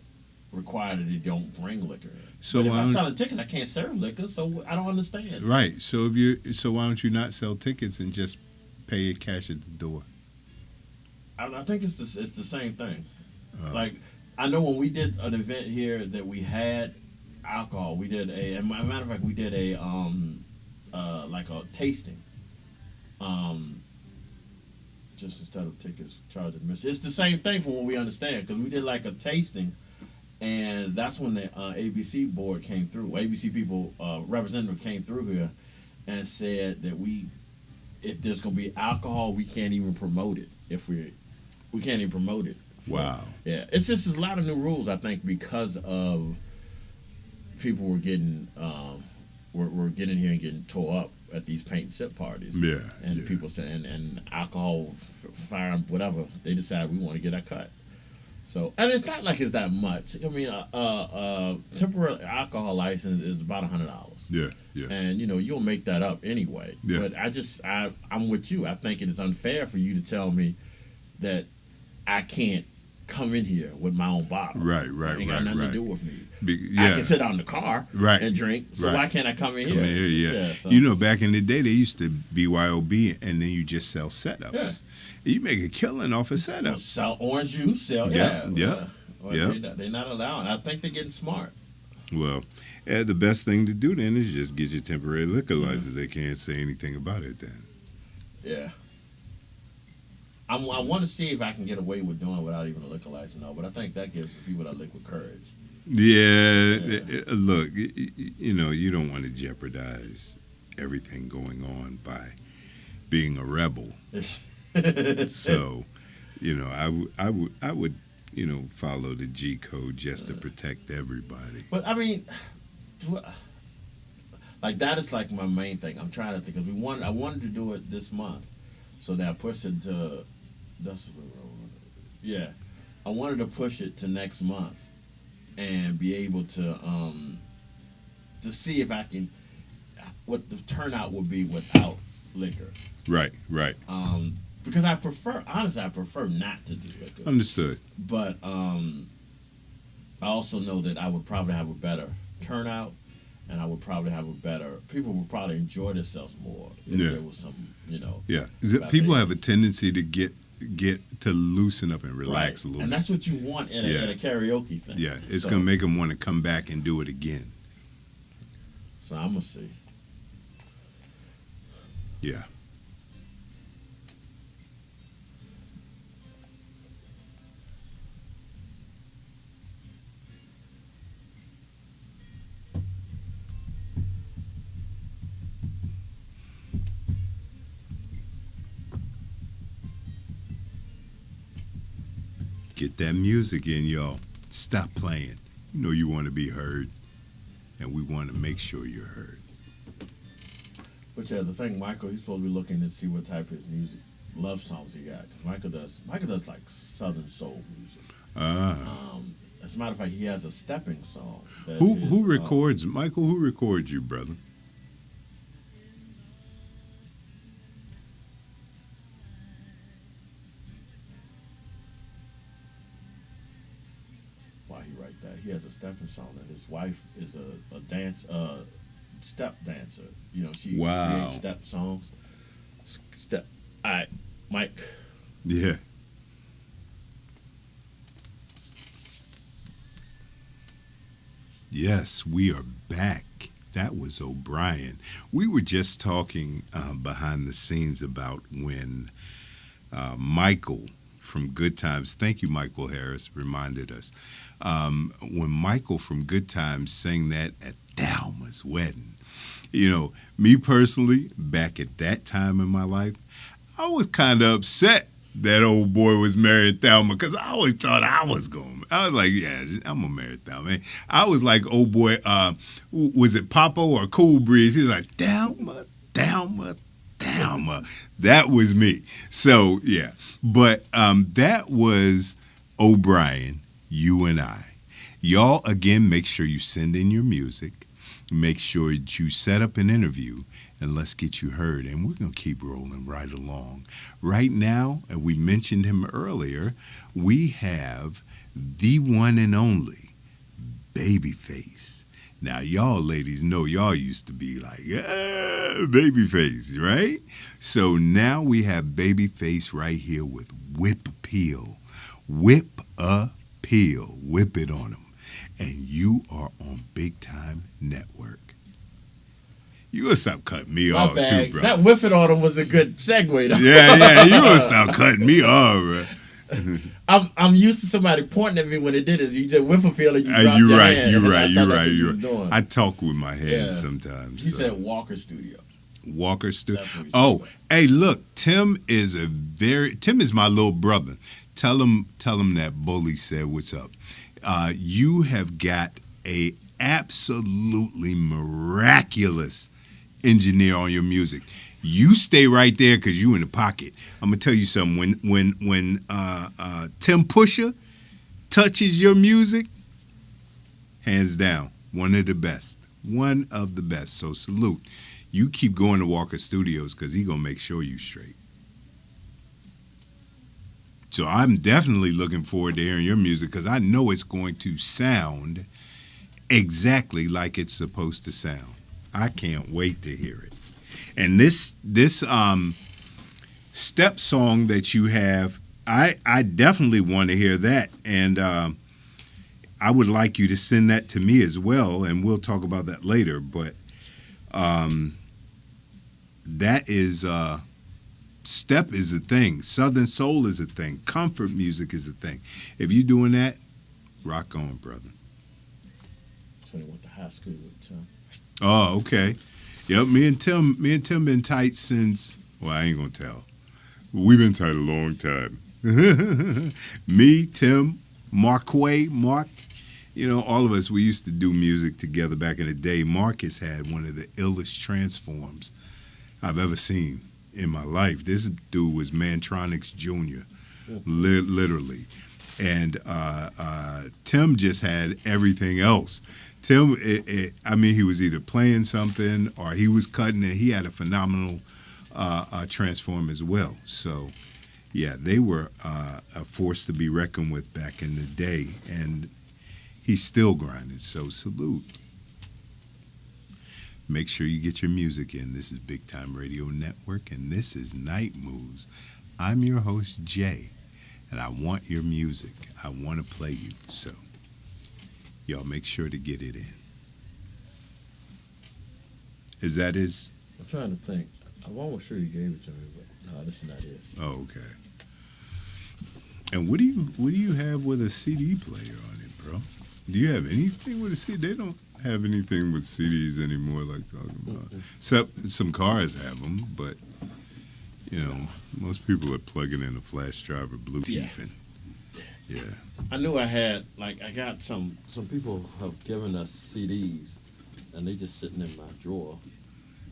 Speaker 5: require that they don't bring liquor in.
Speaker 2: So
Speaker 5: But if
Speaker 2: why
Speaker 5: I'm
Speaker 2: don't-
Speaker 5: selling tickets, I can't serve liquor, so I don't understand.
Speaker 2: Right. So why don't you not sell tickets and just pay it cash at the door?
Speaker 5: I think it's the same thing.
Speaker 2: Uh,
Speaker 5: Like, I know when we did an event here that we had alcohol, we did as a matter of fact, we did a like a tasting. Just instead of tickets, charge admission. It's the same thing from what we understand, because we did like a tasting, and that's when the ABC board came through. ABC people, representative came through here and said that if there's going to be alcohol, we can't even promote it. We can't even promote it.
Speaker 2: Wow.
Speaker 5: Yeah, it's just there's a lot of new rules, I think, because of people were getting were getting here and getting tore up at these paint and sip parties.
Speaker 2: Yeah.
Speaker 5: And people saying and alcohol, fire, whatever. They decided we want to get our cut. So, and it's not like it's that much. I mean, temporary alcohol license is about $100.
Speaker 2: Yeah, yeah.
Speaker 5: And you'll make that up anyway.
Speaker 2: Yeah.
Speaker 5: But I'm with you. I think it is unfair for you to tell me that I can't come in here with my own bottle.
Speaker 2: Right,
Speaker 5: It ain't got nothing to do with me. I can sit out in the car and drink. So why can't I come in here?
Speaker 2: Yeah.
Speaker 5: So.
Speaker 2: Back in the day, they used to BYOB, and then you just sell setups.
Speaker 5: Yeah.
Speaker 2: You make a killing off of setups.
Speaker 5: Sell orange juice.
Speaker 2: Yeah.
Speaker 5: They're not allowing. I think they're getting smart.
Speaker 2: Well, the best thing to do then is just get your temporary liquor license. They can't say anything about it then.
Speaker 5: Yeah. I want to see if I can get away with doing it without even a liquor license, but I think that gives the people that liquid courage.
Speaker 2: Yeah. Look, you don't want to jeopardize everything going on by being a rebel. So, I would follow the G code just to protect everybody.
Speaker 5: But I mean, like that is like my main thing. I'm trying to think because I wanted to do it this month, so that I pushed it to. I wanted to push it to next month, and be able to see if I can what the turnout would be without liquor.
Speaker 2: Right.
Speaker 5: Because I prefer not to do liquor.
Speaker 2: Understood.
Speaker 5: But I also know that I would probably have a better turnout, and I would probably have people would probably enjoy themselves more if there was some,
Speaker 2: Yeah. People have a tendency to get to loosen up and relax a little
Speaker 5: and
Speaker 2: bit.
Speaker 5: that's what you want in a karaoke thing.
Speaker 2: Yeah, it's going to make them want to come back and do it again.
Speaker 5: So I'm going to see.
Speaker 2: Yeah. Get that music in, y'all. Stop playing. You want to be heard, and we want to make sure you're heard.
Speaker 5: But the thing, Michael, he's supposed to be looking to see what type of music, love songs he got. 'Cause Michael does like Southern soul music. As a matter of fact, he has a stepping song.
Speaker 2: Who records, Michael? Who records you, brother?
Speaker 5: He has a stepping song, and his wife is a step dancer. She creates step songs. Step. All right, Mike.
Speaker 2: Yeah. Yes, we are back. That was O'Brien. We were just talking behind the scenes about when Michael from Good Times, thank you, Michael Harris, reminded us. When Michael from Good Times sang that at Dalma's wedding. Me personally, back at that time in my life, I was kind of upset that old boy was marrying Thelma because I always thought I was like, yeah, I'm going to marry Thelma. I was like, old boy, was it Papa or Cool Breeze? He's like, Thelma. That was me. So, yeah. But that was O'Brien, you and I. Y'all, again, make sure you send in your music. Make sure that you set up an interview, and let's get you heard. And we're going to keep rolling right along. Right now, and we mentioned him earlier, we have the one and only Babyface. Now, y'all ladies know y'all used to be like, Babyface, right? So now we have Babyface right here with Whip Appeal. Whip Appeal. Whip it on him. And you are on Bigtyme Network. You gonna stop cutting me off too, bro.
Speaker 5: That whiff it on him was a good segue, though.
Speaker 2: Yeah, you gonna stop cutting me off, bro.
Speaker 5: I'm used to somebody pointing at me when it did it. You just whiff a feel and you drop
Speaker 2: you're
Speaker 5: your
Speaker 2: right,
Speaker 5: hand.
Speaker 2: You're right. I talk with my hands sometimes.
Speaker 5: He said Walker Studio.
Speaker 2: Walker Studio. Oh, hey, look, Tim is my little brother. Tell him that Bully said what's up. You have got a absolutely miraculous engineer on your music. You stay right there because you in the pocket. I'm gonna tell you something. When Tim Pusher touches your music, hands down, one of the best. One of the best. So salute. You keep going to Walker Studios because he's going to make sure you straight. So I'm definitely looking forward to hearing your music because I know it's going to sound exactly like it's supposed to sound. I can't wait to hear it. And this step song that you have, I definitely want to hear that. And I would like you to send that to me as well, and we'll talk about that later. But that is step is a thing. Southern soul is a thing. Comfort music is a thing. If you're doing that, rock on, brother.
Speaker 5: So they went to high school with Tim.
Speaker 2: Oh, okay. Yep, me and Tim been tight since, well, I ain't gonna tell. We've been tight a long time. Me, Tim, Mark, all of us, we used to do music together back in the day. Marcus had one of the illest transforms I've ever seen in my life. This dude was Mantronix Jr., literally. And Tim just had everything else. Tim, he was either playing something or he was cutting it. He had a phenomenal transform as well. So, yeah, they were a force to be reckoned with back in the day. And he's still grinding, so salute. Make sure you get your music in. This is Bigtyme Radio Network, and this is Night Moves. I'm your host, Jay, and I want your music. I want to play you, so y'all make sure to get it in. Is that his?
Speaker 5: I'm trying to think. I'm almost sure you gave it to me, but no, this is not his.
Speaker 2: Oh, okay. And what do you have with a CD player on it, bro? Do you have anything with a CD? They don't have anything with CDs anymore, like talking about. Except some cars have them, but most people are plugging in a flash drive or Bluetooth. Yeah.
Speaker 5: I knew I had, I got some people have given us CDs, and they just sitting in my drawer.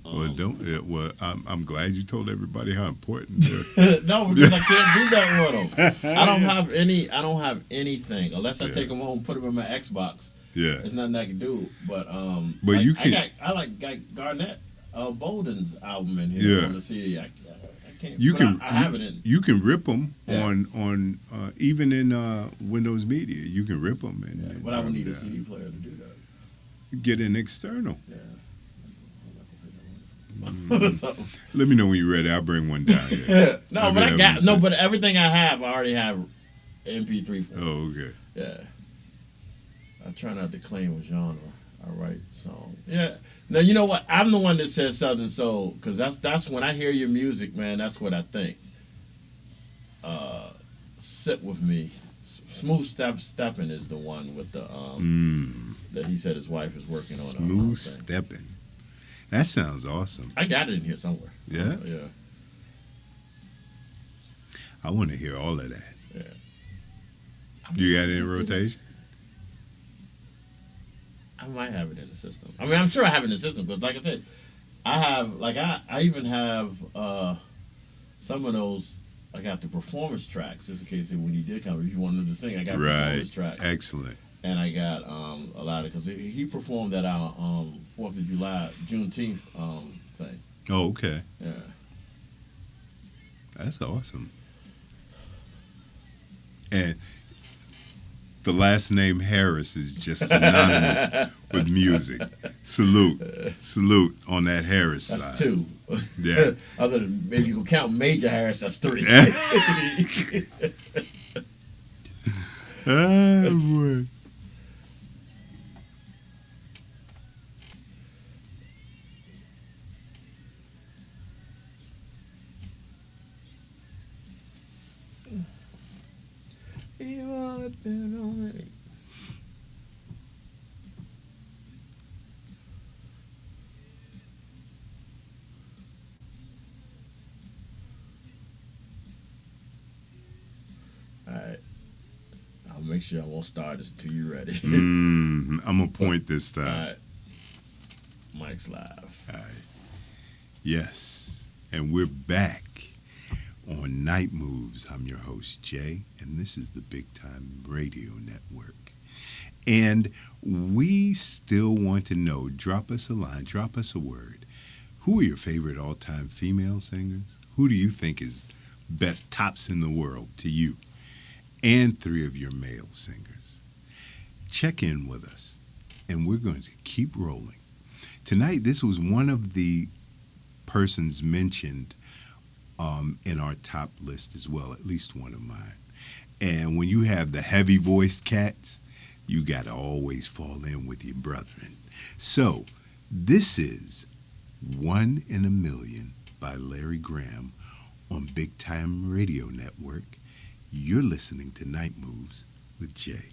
Speaker 2: I'm glad you told everybody how important they're.
Speaker 5: No, because I can't do that with them. I don't have anything unless I take them home, put them in my Xbox.
Speaker 2: Yeah,
Speaker 5: there's nothing I can do. But
Speaker 2: you can.
Speaker 5: I like Garnett Bolden's album in here on the CD. I can't. I have it in.
Speaker 2: You can rip them on even in Windows Media. You can rip them
Speaker 5: but I would need a CD player to do that.
Speaker 2: Get an external.
Speaker 5: Yeah.
Speaker 2: Let me know when you're ready. I'll bring one down here.
Speaker 5: But everything I have, I already have MP3 for.
Speaker 2: Oh, okay.
Speaker 5: Yeah. I try not to claim a genre. I write songs. Yeah. Now you know what? I'm the one that says Southern Soul because that's when I hear your music, man. That's what I think. Sit with me. Smooth Steppin' is the one with the that he said his wife is working on.
Speaker 2: Smooth Steppin'. That sounds awesome.
Speaker 5: I got it in here somewhere.
Speaker 2: Yeah?
Speaker 5: Yeah.
Speaker 2: I want to hear all of that.
Speaker 5: Yeah.
Speaker 2: You got it in rotation?
Speaker 5: I might have it in the system. I mean, I'm sure I have it in the system, but like I said, I have, I even have some of those, I got the performance tracks, just in case when he did come, if you wanted to sing, I got performance tracks.
Speaker 2: Excellent.
Speaker 5: And I got a lot of, because he performed at our 4th of July, Juneteenth thing.
Speaker 2: Oh, okay.
Speaker 5: Yeah.
Speaker 2: That's awesome. And the last name Harris is just synonymous with music. Salute on that Harris side.
Speaker 5: That's 2.
Speaker 2: Yeah.
Speaker 5: Other than maybe you can count Major Harris, that's 3.
Speaker 2: Oh, boy.
Speaker 5: Alright. I'll make sure I won't start this until you're ready.
Speaker 2: I'm going to point this time.
Speaker 5: Alright. Mike's live.
Speaker 2: All right. Yes. And we're back. on Night Moves. I'm your host, Jay, and this is the Bigtyme Radio Network. And we still want to know, drop us a line, drop us a word. Who are your favorite all-time female singers? Who do you think is best, tops in the world to you? And 3 of your male singers. Check in with us, and we're going to keep rolling. Tonight, this was one of the persons mentioned in our top list as well, at least one of mine. And when you have the heavy-voiced cats, you got to always fall in with your brethren. So, this is 1 in a Million by Larry Graham on Bigtyme Radio Network. You're listening to Night Moves with Jay.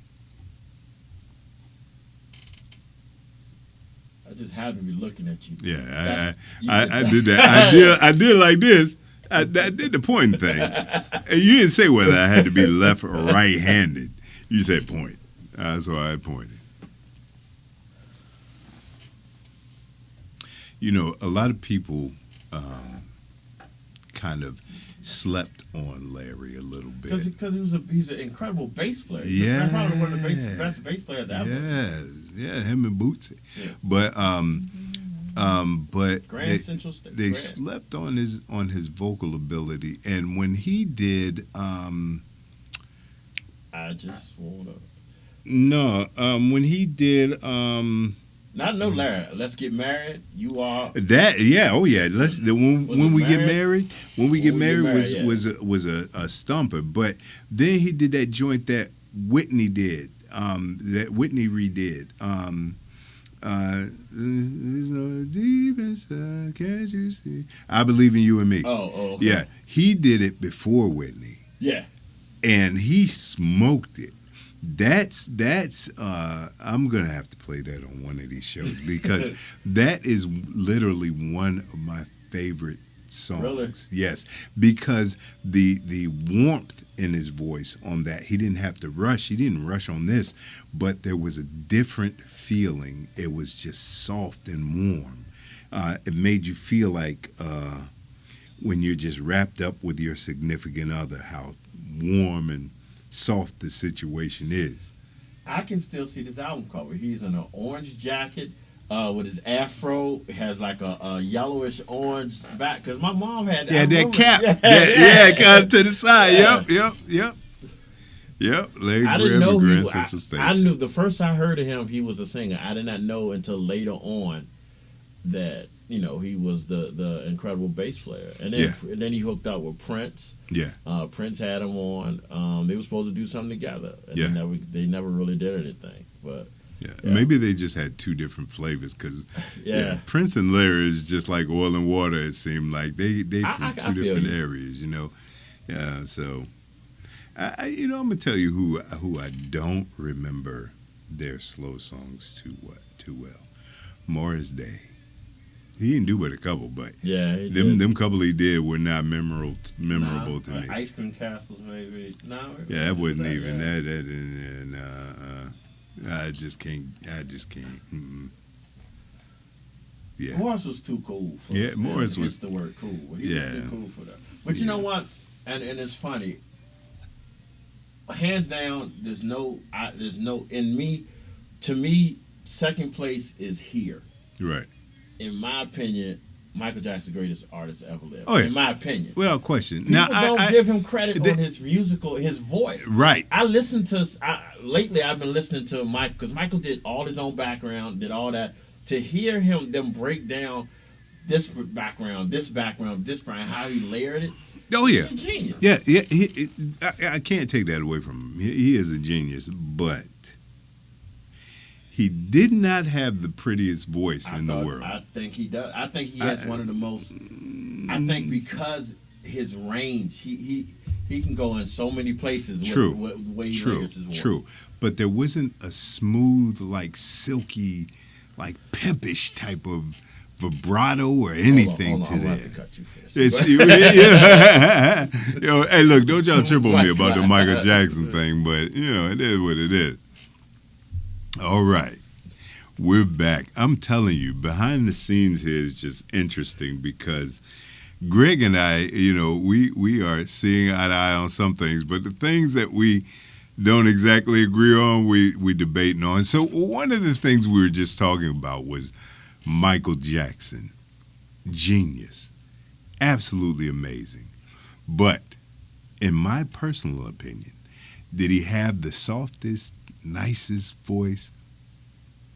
Speaker 5: I just happened to be looking at you.
Speaker 2: Yeah, I did that. I did like this. I did the pointing thing. And you didn't say whether I had to be left or right-handed. You said point. So I pointed. You know, a lot of people kind of slept on Larry a little bit.
Speaker 5: Because he's an incredible bass player.
Speaker 2: Yeah.
Speaker 5: That's probably one of the best bass players ever.
Speaker 2: Yeah, him and Bootsy.
Speaker 5: Yeah.
Speaker 2: But
Speaker 5: Grand Central State.
Speaker 2: they slept on his vocal ability, and when he did
Speaker 5: I just wanna.
Speaker 2: when he did
Speaker 5: Not no Larry. Let's Get Married. You are
Speaker 2: that, yeah, oh yeah. When we get married
Speaker 5: yeah.
Speaker 2: was a stumper. But then he did that joint that Whitney did, that Whitney redid. There's no deep inside, can't you see? I Believe in You and Me.
Speaker 5: Oh, okay.
Speaker 2: Yeah, he did it before Whitney,
Speaker 5: Yeah.
Speaker 2: and he smoked it. That's I'm gonna have to play that on one of these shows because that is literally one of my favorite songs.
Speaker 5: Really?
Speaker 2: Yes, because the warmth in his voice on that, he didn't have to rush. He didn't rush on this, but there was a different feeling. It was just soft and warm. It made you feel like when you're just wrapped up with your significant other, how warm and soft the situation is.
Speaker 5: I can still see this album cover. He's in an orange jacket with his afro. It has like a yellowish orange back. Because my mom had that.
Speaker 2: Yeah, that cap.
Speaker 5: Yeah,
Speaker 2: Kind to the side.
Speaker 5: Yeah.
Speaker 2: Yep. Larry
Speaker 5: I didn't
Speaker 2: Graham
Speaker 5: know
Speaker 2: of Grand
Speaker 5: he.
Speaker 2: Central Station.
Speaker 5: I knew the first I heard of him, he was a singer. I did not know until later on that he was the incredible bass player. And then he hooked up with Prince.
Speaker 2: Yeah.
Speaker 5: Prince had him on. They were supposed to do something together. And they never really did anything. But
Speaker 2: yeah. Maybe they just had 2 different flavors because Prince and Larry is just like oil and water. It seemed like they from 2 different areas. Yeah. So I'm gonna tell you who I don't remember their slow songs too well. Morris Day. He didn't do but a couple, but them couple he did were not memorable to me.
Speaker 5: Ice Cream Castles, maybe. No,
Speaker 2: yeah, that wasn't even that. I just can't. Mm-mm. Yeah,
Speaker 5: Morris was too cool.
Speaker 2: Morris was
Speaker 5: the word cool. He was too cool for that. But you know what? And it's funny. Hands down, there's no in me. To me, second place is here.
Speaker 2: Right.
Speaker 5: In my opinion, Michael Jackson's the greatest artist to ever live.
Speaker 2: Oh, yeah.
Speaker 5: In my opinion.
Speaker 2: Without question.
Speaker 5: People don't give him credit on his his voice.
Speaker 2: Right.
Speaker 5: Lately I've been listening to Mike, because Michael did all his own background, did all that. To hear them break down this background, how he layered it.
Speaker 2: Oh, yeah.
Speaker 5: He's a genius.
Speaker 2: Yeah. I can't take that away from him. He is a genius, but he did not have the prettiest voice in the world.
Speaker 5: I think he does. I think he has one of the most. I think because his range, he can go in so many places.
Speaker 2: True.
Speaker 5: With the way he layers his voice.
Speaker 2: True. But there wasn't a smooth, like silky, like pimpish type of vibrato or anything to that.
Speaker 5: I'll have to cut you for this.
Speaker 2: Hey, look, don't y'all trip on me about the Michael Jackson thing, but it is what it is. All right, we're back. I'm telling you, behind the scenes here is just interesting because Greg and I, we are seeing eye to eye on some things, but the things that we don't exactly agree on, we debating on. So one of the things we were just talking about was Michael Jackson. Genius. Absolutely amazing. But in my personal opinion, did he have the softest, nicest voice?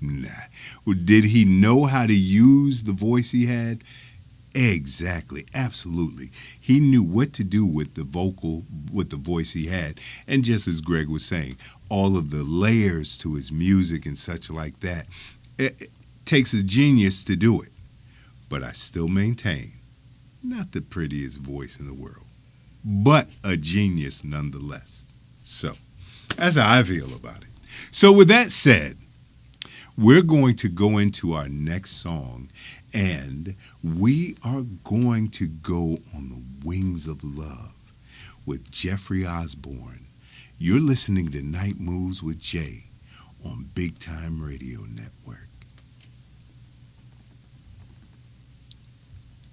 Speaker 2: Nah. Or did he know how to use the voice he had? Exactly. Absolutely. He knew what to do with the voice he had. And just as Greg was saying, all of the layers to his music and such like that, it takes a genius to do it. But I still maintain, not the prettiest voice in the world, but a genius nonetheless. So, that's how I feel about it. So with that said, we're going to go into our next song, and we are going to go on the Wings of Love with Jeffrey Osborne. You're listening to Night Moves with Jay on Bigtyme Radio Network.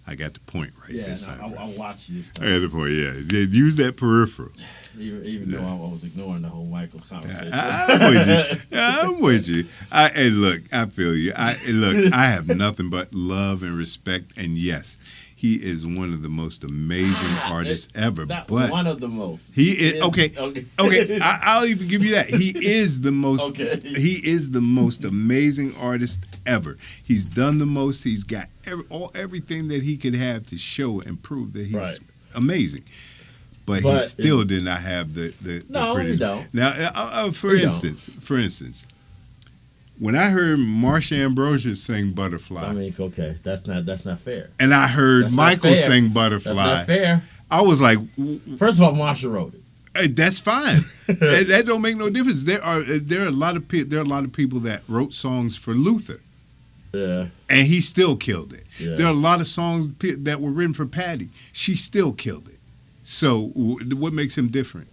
Speaker 2: I got the point right this time.
Speaker 5: I watched you this time.
Speaker 2: I got the point, yeah. Use that peripheral.
Speaker 5: Even though I was ignoring the whole Michael's conversation.
Speaker 2: I'm with you. Hey, look, I feel you. I have nothing but love and respect. And yes, he is one of the most amazing artists ever.
Speaker 5: Not
Speaker 2: but
Speaker 5: one of the most.
Speaker 2: He is okay. I'll even give you that. He is the most.
Speaker 5: Okay.
Speaker 2: He is the most amazing artist ever. He's done the most. He's got everything that he could have to show and prove that he's amazing. But he still did not have the
Speaker 5: No,
Speaker 2: prettiest.
Speaker 5: he don't.
Speaker 2: Now, for instance, when I heard Marsha Ambrosius sing Butterfly,
Speaker 5: I mean, okay, that's not fair.
Speaker 2: and I heard Michael sing Butterfly,
Speaker 5: That's not fair.
Speaker 2: I was like,
Speaker 5: First of all, Marsha wrote it.
Speaker 2: hey, that's fine. that don't make no difference. There are a lot of people that wrote songs for Luther.
Speaker 5: Yeah.
Speaker 2: And he still killed it.
Speaker 5: Yeah.
Speaker 2: There are a lot of songs that were written for Patty. She still killed it. So what makes him different?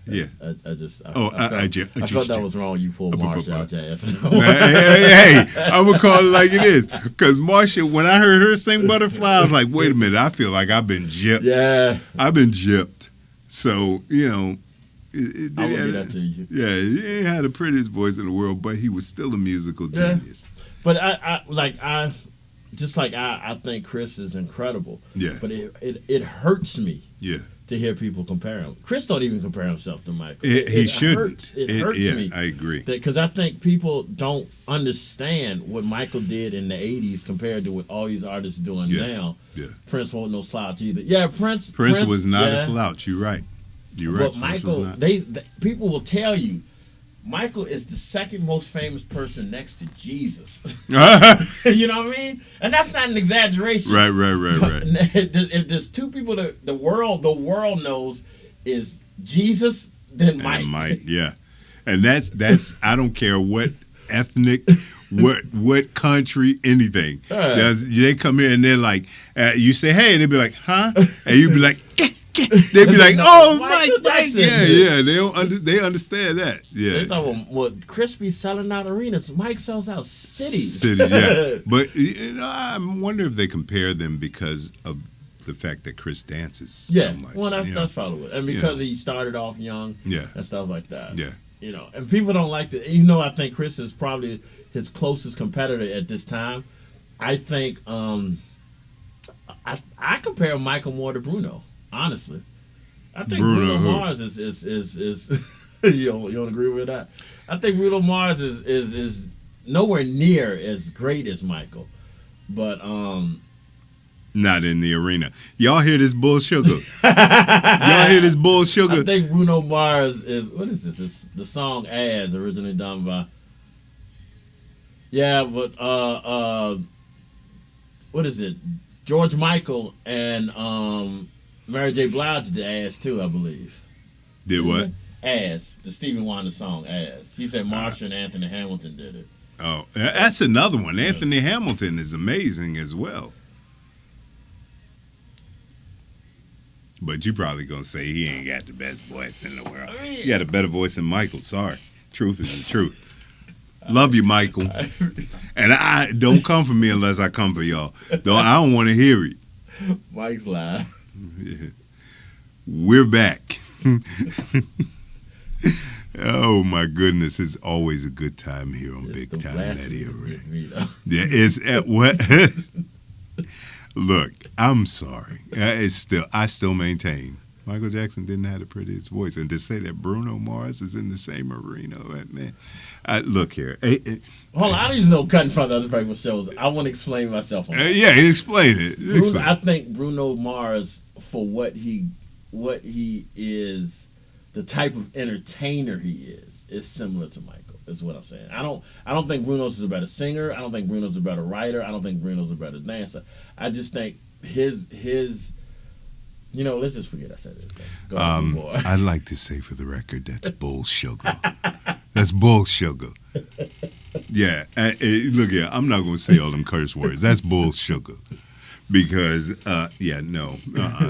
Speaker 2: Yeah.
Speaker 5: I felt that was wrong. You pulled Marsha out your ass.
Speaker 2: hey, I'm going to call it like it is. Because Marsha, when I heard her sing Butterfly, I was like, wait a minute. I feel like I've been gypped.
Speaker 5: Yeah.
Speaker 2: I've been gypped. So,
Speaker 5: I would do that to you.
Speaker 2: Yeah, he ain't had the prettiest voice in the world, but he was still a musical genius.
Speaker 5: But I think Chris is incredible.
Speaker 2: Yeah.
Speaker 5: But it hurts me.
Speaker 2: Yeah.
Speaker 5: To hear people compare him. Chris don't even compare himself to Michael.
Speaker 2: He shouldn't.
Speaker 5: It hurts me.
Speaker 2: I agree.
Speaker 5: Because I think people don't understand what Michael did in the 80s compared to what all these artists are doing now.
Speaker 2: Yeah.
Speaker 5: Prince wasn't no slouch either. Yeah, Prince
Speaker 2: was not a slouch. You're right.
Speaker 5: But Michael, people will tell you, Michael is the second most famous person next to Jesus. You know what I mean? And that's not an exaggeration.
Speaker 2: Right.
Speaker 5: If there's two people that the world knows is Jesus, then Mike.
Speaker 2: And Mike, yeah. And that's I don't care what ethnic, what country, anything. They come here and they're like, you say hey, and they be like, huh? And you be like, they'd be like, "Oh, Mike, yeah." They understand that. Yeah.
Speaker 5: They thought, well, Chris be selling out arenas. Mike sells out cities.
Speaker 2: Yeah. But I wonder if they compare them because of the fact that Chris dances so much.
Speaker 5: Well, that's probably it, and because he started off young, and stuff like that.
Speaker 2: Yeah.
Speaker 5: And people don't like to. Even though I think Chris is probably his closest competitor at this time, I think I compare Michael more to Bruno. Honestly, I think Bruno Mars is you don't agree with that? I think Bruno Mars is nowhere near as great as Michael, but
Speaker 2: not in the arena. Y'all hear this bull sugar? Y'all hear this bull sugar?
Speaker 5: I think Bruno Mars is what is this? It's the song "As" originally done by. Yeah, but what is it? George Michael and Mary J. Blige did "Ass" too, I believe.
Speaker 2: Did what?
Speaker 5: "Ass," the Stevie Wonder song "Ass." He said Marsha and Anthony Hamilton did it.
Speaker 2: Oh, that's another one. Anthony Hamilton is amazing as well. But you probably gonna say he ain't got the best voice in the world. He got a better voice than Michael. Sorry, truth is the truth. Love you, Michael. And I don't come for me unless I come for y'all. Though I don't want to hear it.
Speaker 5: Mike's live.
Speaker 2: We're back. Oh my goodness, it's always a good time here on Big Time Radio. Yeah, it's at what? Look, I'm sorry. I still maintain Michael Jackson didn't have the prettiest voice, and to say that Bruno Mars is in the same arena, man. Look here.
Speaker 5: Hold on, I don't even know cut in front of other people's shows. I want to explain myself on that.
Speaker 2: Yeah, explain it.
Speaker 5: I think Bruno Mars, for what he is, the type of entertainer he is similar to Michael. Is what I'm saying. I don't think Bruno's is a better singer. I don't think Bruno's a better writer. I don't think Bruno's a better dancer. I just think his let's just forget I said it. Go ahead,
Speaker 2: I'd like to say for the record that's bull sugar. That's bull sugar. Yeah, look here. I'm not gonna say all them curse words. That's bull sugar. Because,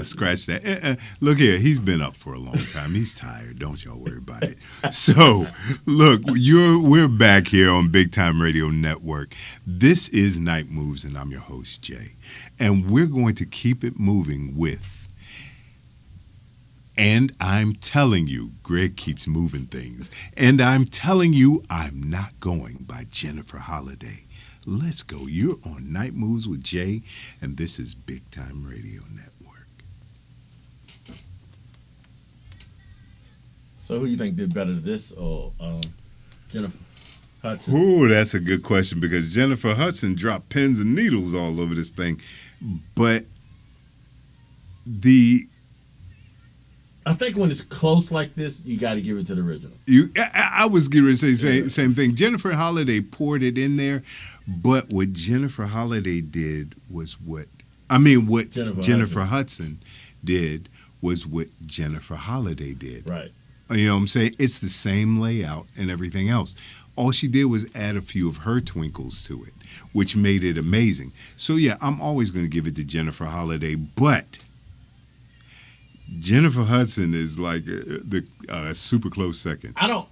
Speaker 2: scratch that. Look here, he's been up for a long time. He's tired. Don't y'all worry about it. So, look, we're back here on Big Time Radio Network. This is Night Moves, and I'm your host, Jay. And we're going to keep it moving with And I'm Telling You. Greg keeps moving things. And I'm Telling You I'm Not Going by Jennifer Holliday. Let's go. You're on Night Moves with Jay, and this is Big Time Radio Network.
Speaker 5: So who you think did better, this or Jennifer Hudson?
Speaker 2: Ooh, that's a good question, because Jennifer Hudson dropped pins and needles all over this thing. But
Speaker 5: I think when it's close like this, you got to give it to the original.
Speaker 2: I was going to say same thing. Jennifer Holliday poured it in there, but what Jennifer Holliday did was what Jennifer Hudson did was what Jennifer Holliday did.
Speaker 5: Right.
Speaker 2: You know what I'm saying? It's the same layout and everything else. All she did was add a few of her twinkles to it, which made it amazing. So yeah, I'm always going to give it to Jennifer Holliday, but Jennifer Hudson is like the super close second.
Speaker 5: I don't.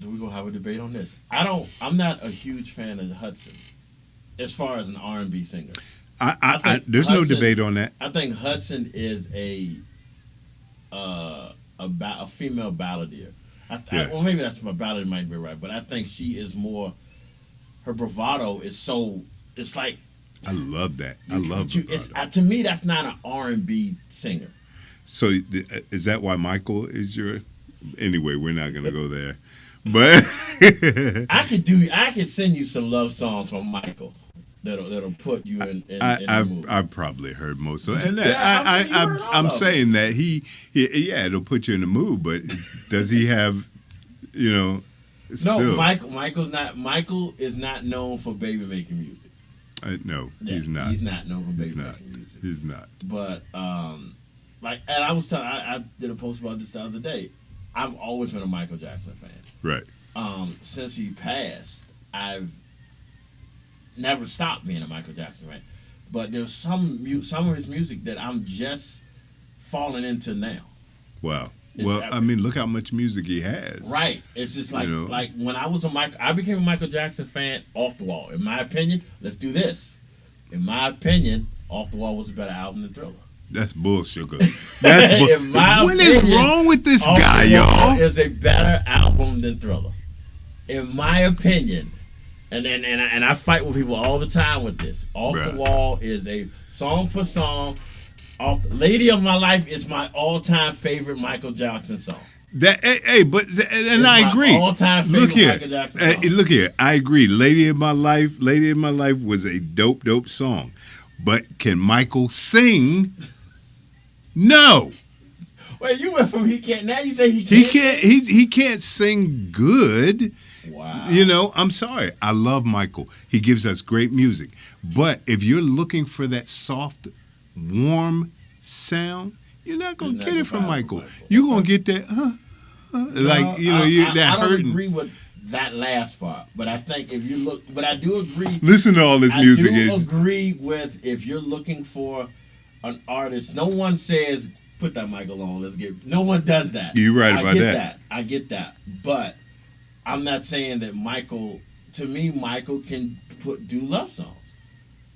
Speaker 5: We're gonna have a debate on this. I'm not a huge fan of Hudson, as far as an R&B singer.
Speaker 2: There's
Speaker 5: Hudson,
Speaker 2: no debate on that.
Speaker 5: I think Hudson is a female balladeer. Well, maybe that's my ballad might be right, but I think she is more. Her bravado is so. It's like.
Speaker 2: I love that. I love bravado.
Speaker 5: To me, that's not an R&B singer.
Speaker 2: So is that why Michael is your? Anyway, we're not gonna go there. But
Speaker 5: I could send you some love songs from Michael that'll put you in the mood.
Speaker 2: I've probably heard most of it, and
Speaker 5: I'm
Speaker 2: saying that it'll put you in the mood. But does he have,
Speaker 5: No,
Speaker 2: still.
Speaker 5: Michael is not known for baby making music.
Speaker 2: No, he's not.
Speaker 5: He's not known for baby making music.
Speaker 2: He's not.
Speaker 5: But and I was telling, I did a post about this the other day. I've always been a Michael Jackson fan.
Speaker 2: Right.
Speaker 5: Since he passed, I've never stopped being a Michael Jackson fan. But there's some of his music that I'm just falling into now.
Speaker 2: Wow. Look how much music he has.
Speaker 5: Right. It's just like like when I became a Michael Jackson fan off the wall. In my opinion, let's do this. In my opinion, Off the Wall was a better album than Thriller.
Speaker 2: That's bullshit. What is wrong with this guy, y'all?
Speaker 5: Is a better album than Thriller, in my opinion. And I fight with people all the time with this. Off the Wall is a song for song. Lady of My Life is my all-time favorite Michael Jackson song.
Speaker 2: I agree.
Speaker 5: All-time favorite Michael Jackson song.
Speaker 2: Look here, I agree. Lady of My Life was a dope song. But can Michael sing? No.
Speaker 5: Wait, you went from he can't. Now you say he can't.
Speaker 2: He can't sing good.
Speaker 5: Wow.
Speaker 2: I'm sorry. I love Michael. He gives us great music. But if you're looking for that soft, warm sound, you're not gonna get it from Michael. You're gonna get that.
Speaker 5: I don't agree with that last part, but I think if you look, but I do agree.
Speaker 2: Listen to all this music.
Speaker 5: I do agree with if you're looking for an artist. No one says put that Michael on. No one does that.
Speaker 2: You're right about that.
Speaker 5: I get that, but I'm not saying that Michael. To me, Michael can do love songs.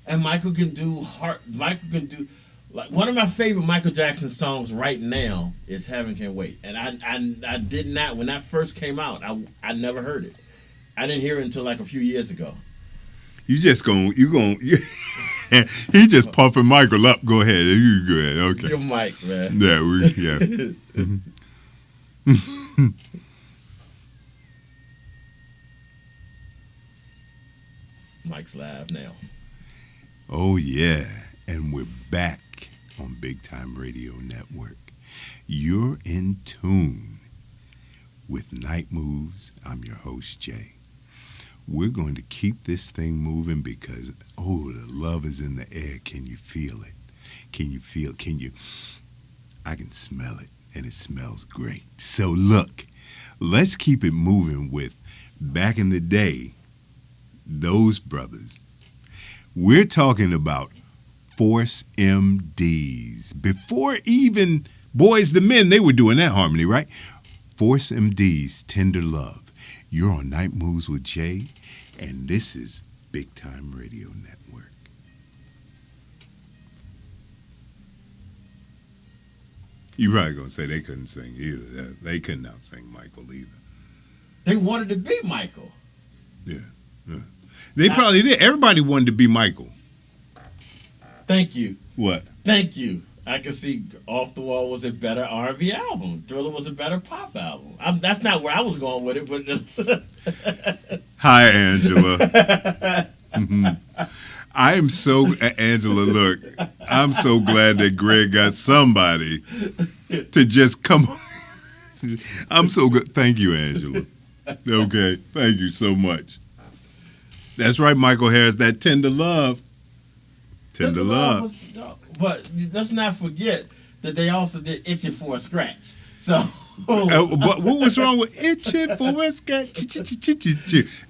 Speaker 5: And Michael can do like one of my favorite Michael Jackson songs right now is "Heaven Can Wait," and I did not when that first came out. I never heard it. I didn't hear it until like a few years ago.
Speaker 2: He just puffing Michael up. Go ahead. You go ahead. Okay.
Speaker 5: Your mic, man.
Speaker 2: Yeah.
Speaker 5: Mike's live now.
Speaker 2: Oh yeah, and we're back on Bigtyme Radio Network. You're in tune with Night Moves. I'm your host, Jay. We're going to keep this thing moving because, the love is in the air. Can you feel it? I can smell it, and it smells great. So look, let's keep it moving with back in the day, those brothers. We're talking about Force MDs. Before even Boys the Men, they were doing that harmony, right? Force MDs, Tender Love. You're on Night Moves with Jay, and this is Bigtyme Radio Network. You're probably going to say they couldn't sing either. They couldn't out-sing Michael either.
Speaker 5: They wanted to be Michael.
Speaker 2: Yeah. They probably did. Everybody wanted to be Michael.
Speaker 5: Thank you.
Speaker 2: What?
Speaker 5: Thank you. I can see Off the Wall was a better R&B album. Thriller was a better pop album. That's not where I was going with it, but
Speaker 2: Hi, Angela. I am so Angela. Look, I'm so glad that Greg got somebody to just come. I'm so good. Thank you, Angela. Okay, thank you so much. That's right, Michael Harris. That Tender Love. Tender Love.
Speaker 5: But let's not forget that they also did Itching for a Scratch. So,
Speaker 2: but what was wrong with Itching for a Scratch?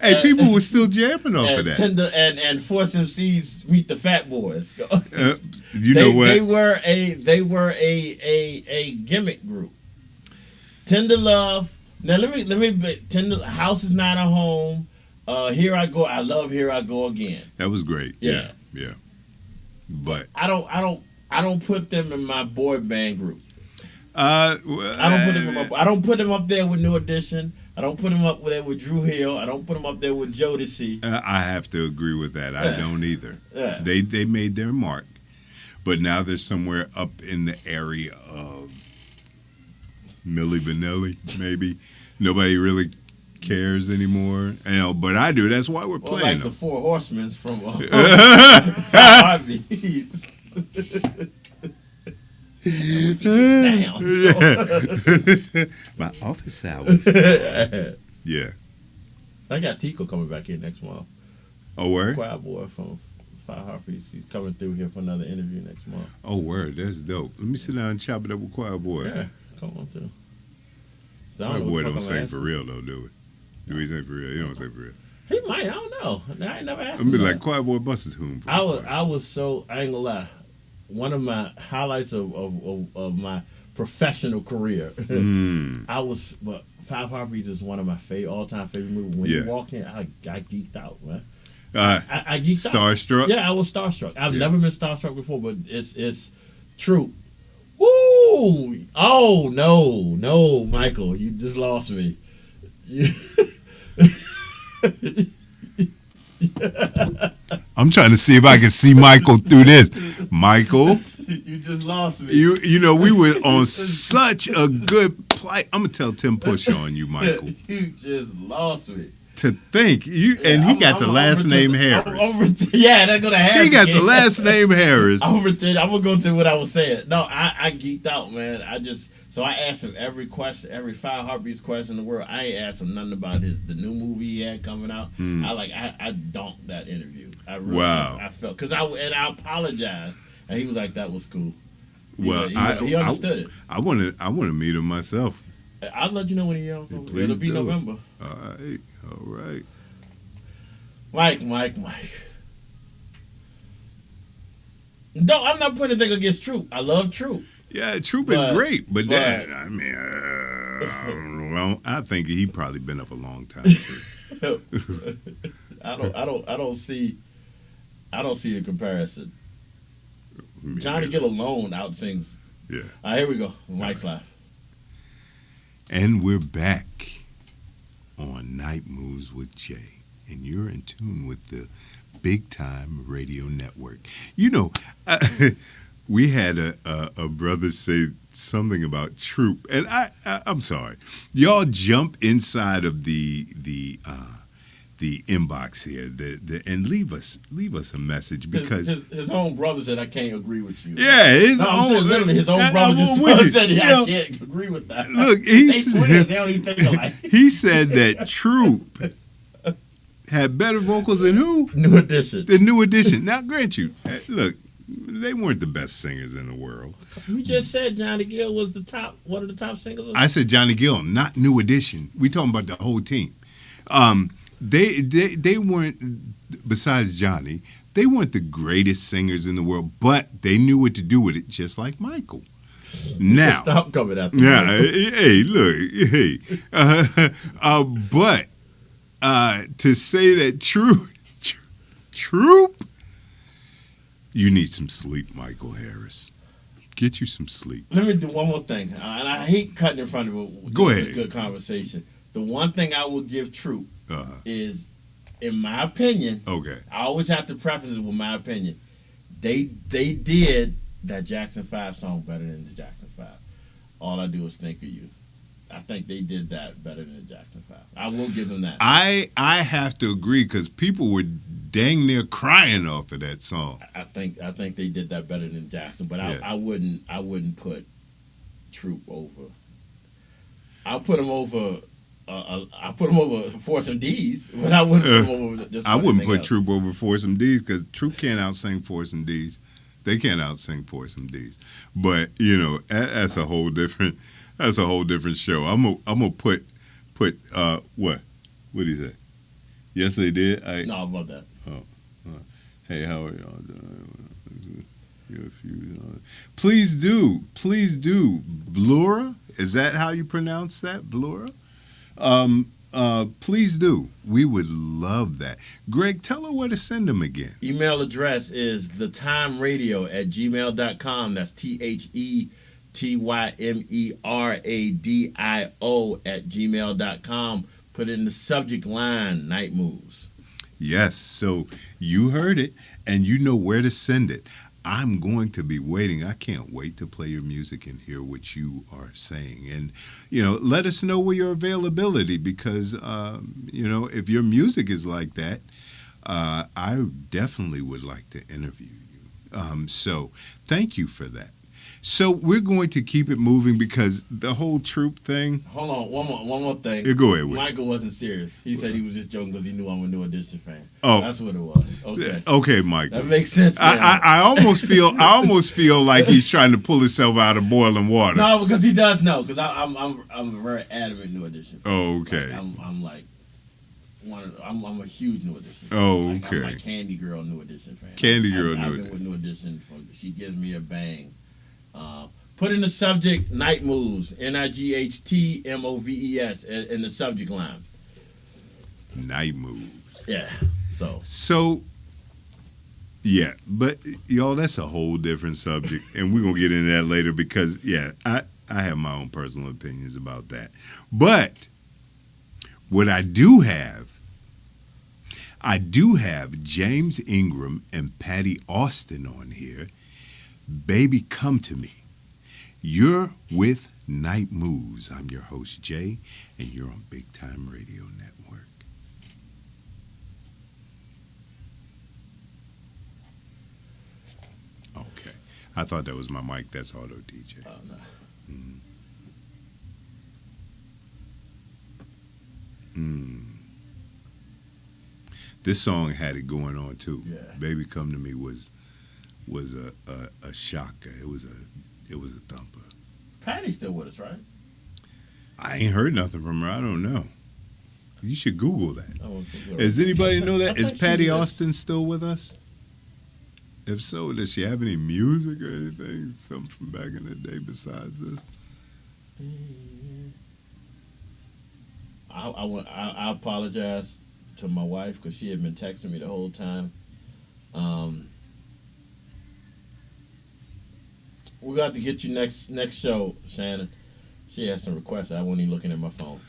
Speaker 2: Hey, people were still jamming off of that.
Speaker 5: Tender and Force MCs Meet the Fat Boys.
Speaker 2: You know what?
Speaker 5: They were a gimmick group. Tender Love. Now let me. Tender House Is Not a Home. Here I Go. I love Here I Go Again.
Speaker 2: That was great. Yeah. But
Speaker 5: I don't put them in my boy band group.
Speaker 2: I
Speaker 5: don't put them up there with New Edition. I don't put them up there with Drew Hill. I don't put them up there with Jodeci.
Speaker 2: I have to agree with that. I don't either.
Speaker 5: Yeah.
Speaker 2: They made their mark, but now they're somewhere up in the area of Milli Vanilli, maybe. Nobody really cares anymore. But I do. That's why we're playing
Speaker 5: like
Speaker 2: them.
Speaker 5: the Four Horsemen from Harvey's.
Speaker 2: My office hours. Yeah.
Speaker 5: I got Tico coming back here next month.
Speaker 2: Oh, word?
Speaker 5: Choir boy from Five Harpies. He's coming through here for another interview next month.
Speaker 2: Oh, word. That's dope. Let me sit down and chop it up with Choir Boy.
Speaker 5: Yeah, come on through.
Speaker 2: Choir Boy don't sing for real, though, do we? Do he sing for real? He don't sing for real.
Speaker 5: He might. I don't know. I ain't never asked
Speaker 2: I'm
Speaker 5: him.
Speaker 2: be like, Choir Boy busted whom?
Speaker 5: I was so, I ain't gonna lie. One of my highlights of my professional career, but Five Harpies is one of my all-time favorite movies. When you walk in, I geeked out, man. I geeked out.
Speaker 2: Starstruck?
Speaker 5: Yeah, I was starstruck. I've never been starstruck before, but it's true. Woo! Oh, no, Michael, you just lost me.
Speaker 2: I'm trying to see if I can see Michael through this. Michael,
Speaker 5: you just lost me.
Speaker 2: You know we were on such a good plight. I'm gonna tell Tim Push on you, Michael.
Speaker 5: You just lost me.
Speaker 2: To think he got the last name Harris.
Speaker 5: They're gonna have.
Speaker 2: He got the last name Harris.
Speaker 5: I'm gonna go to what I was saying. No, I geeked out, man. So I asked him every question, every Five Heartbeats question in the world. I ain't asked him nothing about the new movie he had coming out. I dunked that interview. I really, I felt because I apologized, and he was like, "That was cool." He understood it.
Speaker 2: I want to meet him myself.
Speaker 5: I'll let you know when it'll be November.
Speaker 2: All right.
Speaker 5: Mike. No, I'm not putting anything against Troop. I love Troop.
Speaker 2: Yeah, Troop is great, but I mean, I don't know. I think he probably been up a long time too.
Speaker 5: I don't see. I don't see the comparison.
Speaker 2: Me
Speaker 5: Johnny
Speaker 2: neither.
Speaker 5: Gill alone outsings.
Speaker 2: Yeah.
Speaker 5: All right, here we go. Mike's live.
Speaker 2: And we're back on Night Moves with Jay. And you're in tune with the Bigtyme Radio Network. You know, we had a brother say something about troop. And I'm sorry. Y'all jump inside of the inbox here and leave us a message because
Speaker 5: his own brother said I can't agree with you.
Speaker 2: yeah, his own
Speaker 5: literally his own brother just said I can't agree with that.
Speaker 2: Look,
Speaker 5: they twins. They don't even think alike.
Speaker 2: he said that Troop had better vocals than who?
Speaker 5: New Edition.
Speaker 2: The New Edition. Now, grant you, look, they weren't the best singers in the world.
Speaker 5: You just said Johnny Gill was one of the top singers.
Speaker 2: I said Johnny Gill, not New Edition. We talking about the whole team. They weren't, besides Johnny, they weren't the greatest singers in the world, but they knew what to do with it, just like Michael. Now,
Speaker 5: stop coming after
Speaker 2: yeah,
Speaker 5: me.
Speaker 2: hey, look, hey, but to say that Troop, you need some sleep, Michael Harris. Get you some sleep.
Speaker 5: Let me do one more thing, and I hate cutting in front of it.
Speaker 2: Go
Speaker 5: This is
Speaker 2: ahead.
Speaker 5: a good conversation. The one thing I will give Troop is, in my opinion,
Speaker 2: Okay.
Speaker 5: I always have to preface it with my opinion. They did that Jackson 5 song better than the Jackson 5. All I do is think of you. I think they did that better than the Jackson 5. I will give them that.
Speaker 2: I have to agree because people were dang near crying off of that song.
Speaker 5: I think they did that better than Jackson, but
Speaker 2: Yeah.
Speaker 5: I wouldn't put Troop over. I'll put him over. I put him over Force and D's, but I wouldn't put him over. Just
Speaker 2: I wouldn't
Speaker 5: anything
Speaker 2: put
Speaker 5: else.
Speaker 2: Troop over Force and D's because Troop can't outsing Force and D's. They can't outsing Force and D's. But you know that's a whole different show. I'm gonna put what did he say? Yes, they did.
Speaker 5: No, I love that.
Speaker 2: Hey, how are y'all doing? Please do. Vlora, is that how you pronounce that? Vlora? Please do. We would love that. Greg, tell her where to send them again.
Speaker 5: Email address is thetimeradio@gmail.com. That's THETYMERADIO@gmail.com. Put it in the subject line, Night Moves.
Speaker 2: Yes, so you heard it, and you know where to send it. I'm going to be waiting. I can't wait to play your music and hear what you are saying. And, let us know where your availability, because, if your music is like that, I definitely would like to interview you. So thank you for that. So we're going to keep it moving because the whole Troop thing.
Speaker 5: Hold on, one more thing.
Speaker 2: Yeah, go ahead with it.
Speaker 5: Michael wasn't serious. He said he was just joking because he knew I'm a New Edition fan.
Speaker 2: Oh.
Speaker 5: That's what it was. Okay.
Speaker 2: Okay, Michael.
Speaker 5: That makes sense now.
Speaker 2: I almost feel like he's trying to pull himself out of boiling water.
Speaker 5: No, because he does know. Because I'm a very adamant New Edition fan.
Speaker 2: Oh, okay.
Speaker 5: Like, I'm a huge New Edition fan.
Speaker 2: Oh,
Speaker 5: Like,
Speaker 2: okay.
Speaker 5: I'm like Candy Girl New Edition fan.
Speaker 2: Candy Girl
Speaker 5: I've
Speaker 2: New
Speaker 5: been with New Edition she gives me a bang. Put in the subject Night Moves, NIGHTMOVES in the subject line.
Speaker 2: Night Moves.
Speaker 5: Yeah.
Speaker 2: So, yeah, but y'all, that's a whole different subject, and we're gonna get into that later because, I have my own personal opinions about that. But what I do have James Ingram and Patty Austin on here. Baby, come to me. You're with Night Moves. I'm your host, Jay, and you're on Bigtyme Radio Network. Okay. I thought that was my mic. That's auto DJ.
Speaker 5: Oh, no.
Speaker 2: This song had it going on too.
Speaker 5: Yeah.
Speaker 2: Baby Come to Me was a shocker. It was a thumper.
Speaker 5: Patty's still with us, right?
Speaker 2: I ain't heard nothing from her. I don't know. You should Google that.
Speaker 5: Oh,
Speaker 2: Does anybody know
Speaker 5: I
Speaker 2: that? Is
Speaker 5: think she
Speaker 2: Patty
Speaker 5: is.
Speaker 2: Austin still with us? If so, does she have any music or anything? Something from back in the day besides this?
Speaker 5: I apologize to my wife because she had been texting me the whole time. Um, we're going to have to get you next show, Shannon. She has some requests. I wasn't even looking at my phone.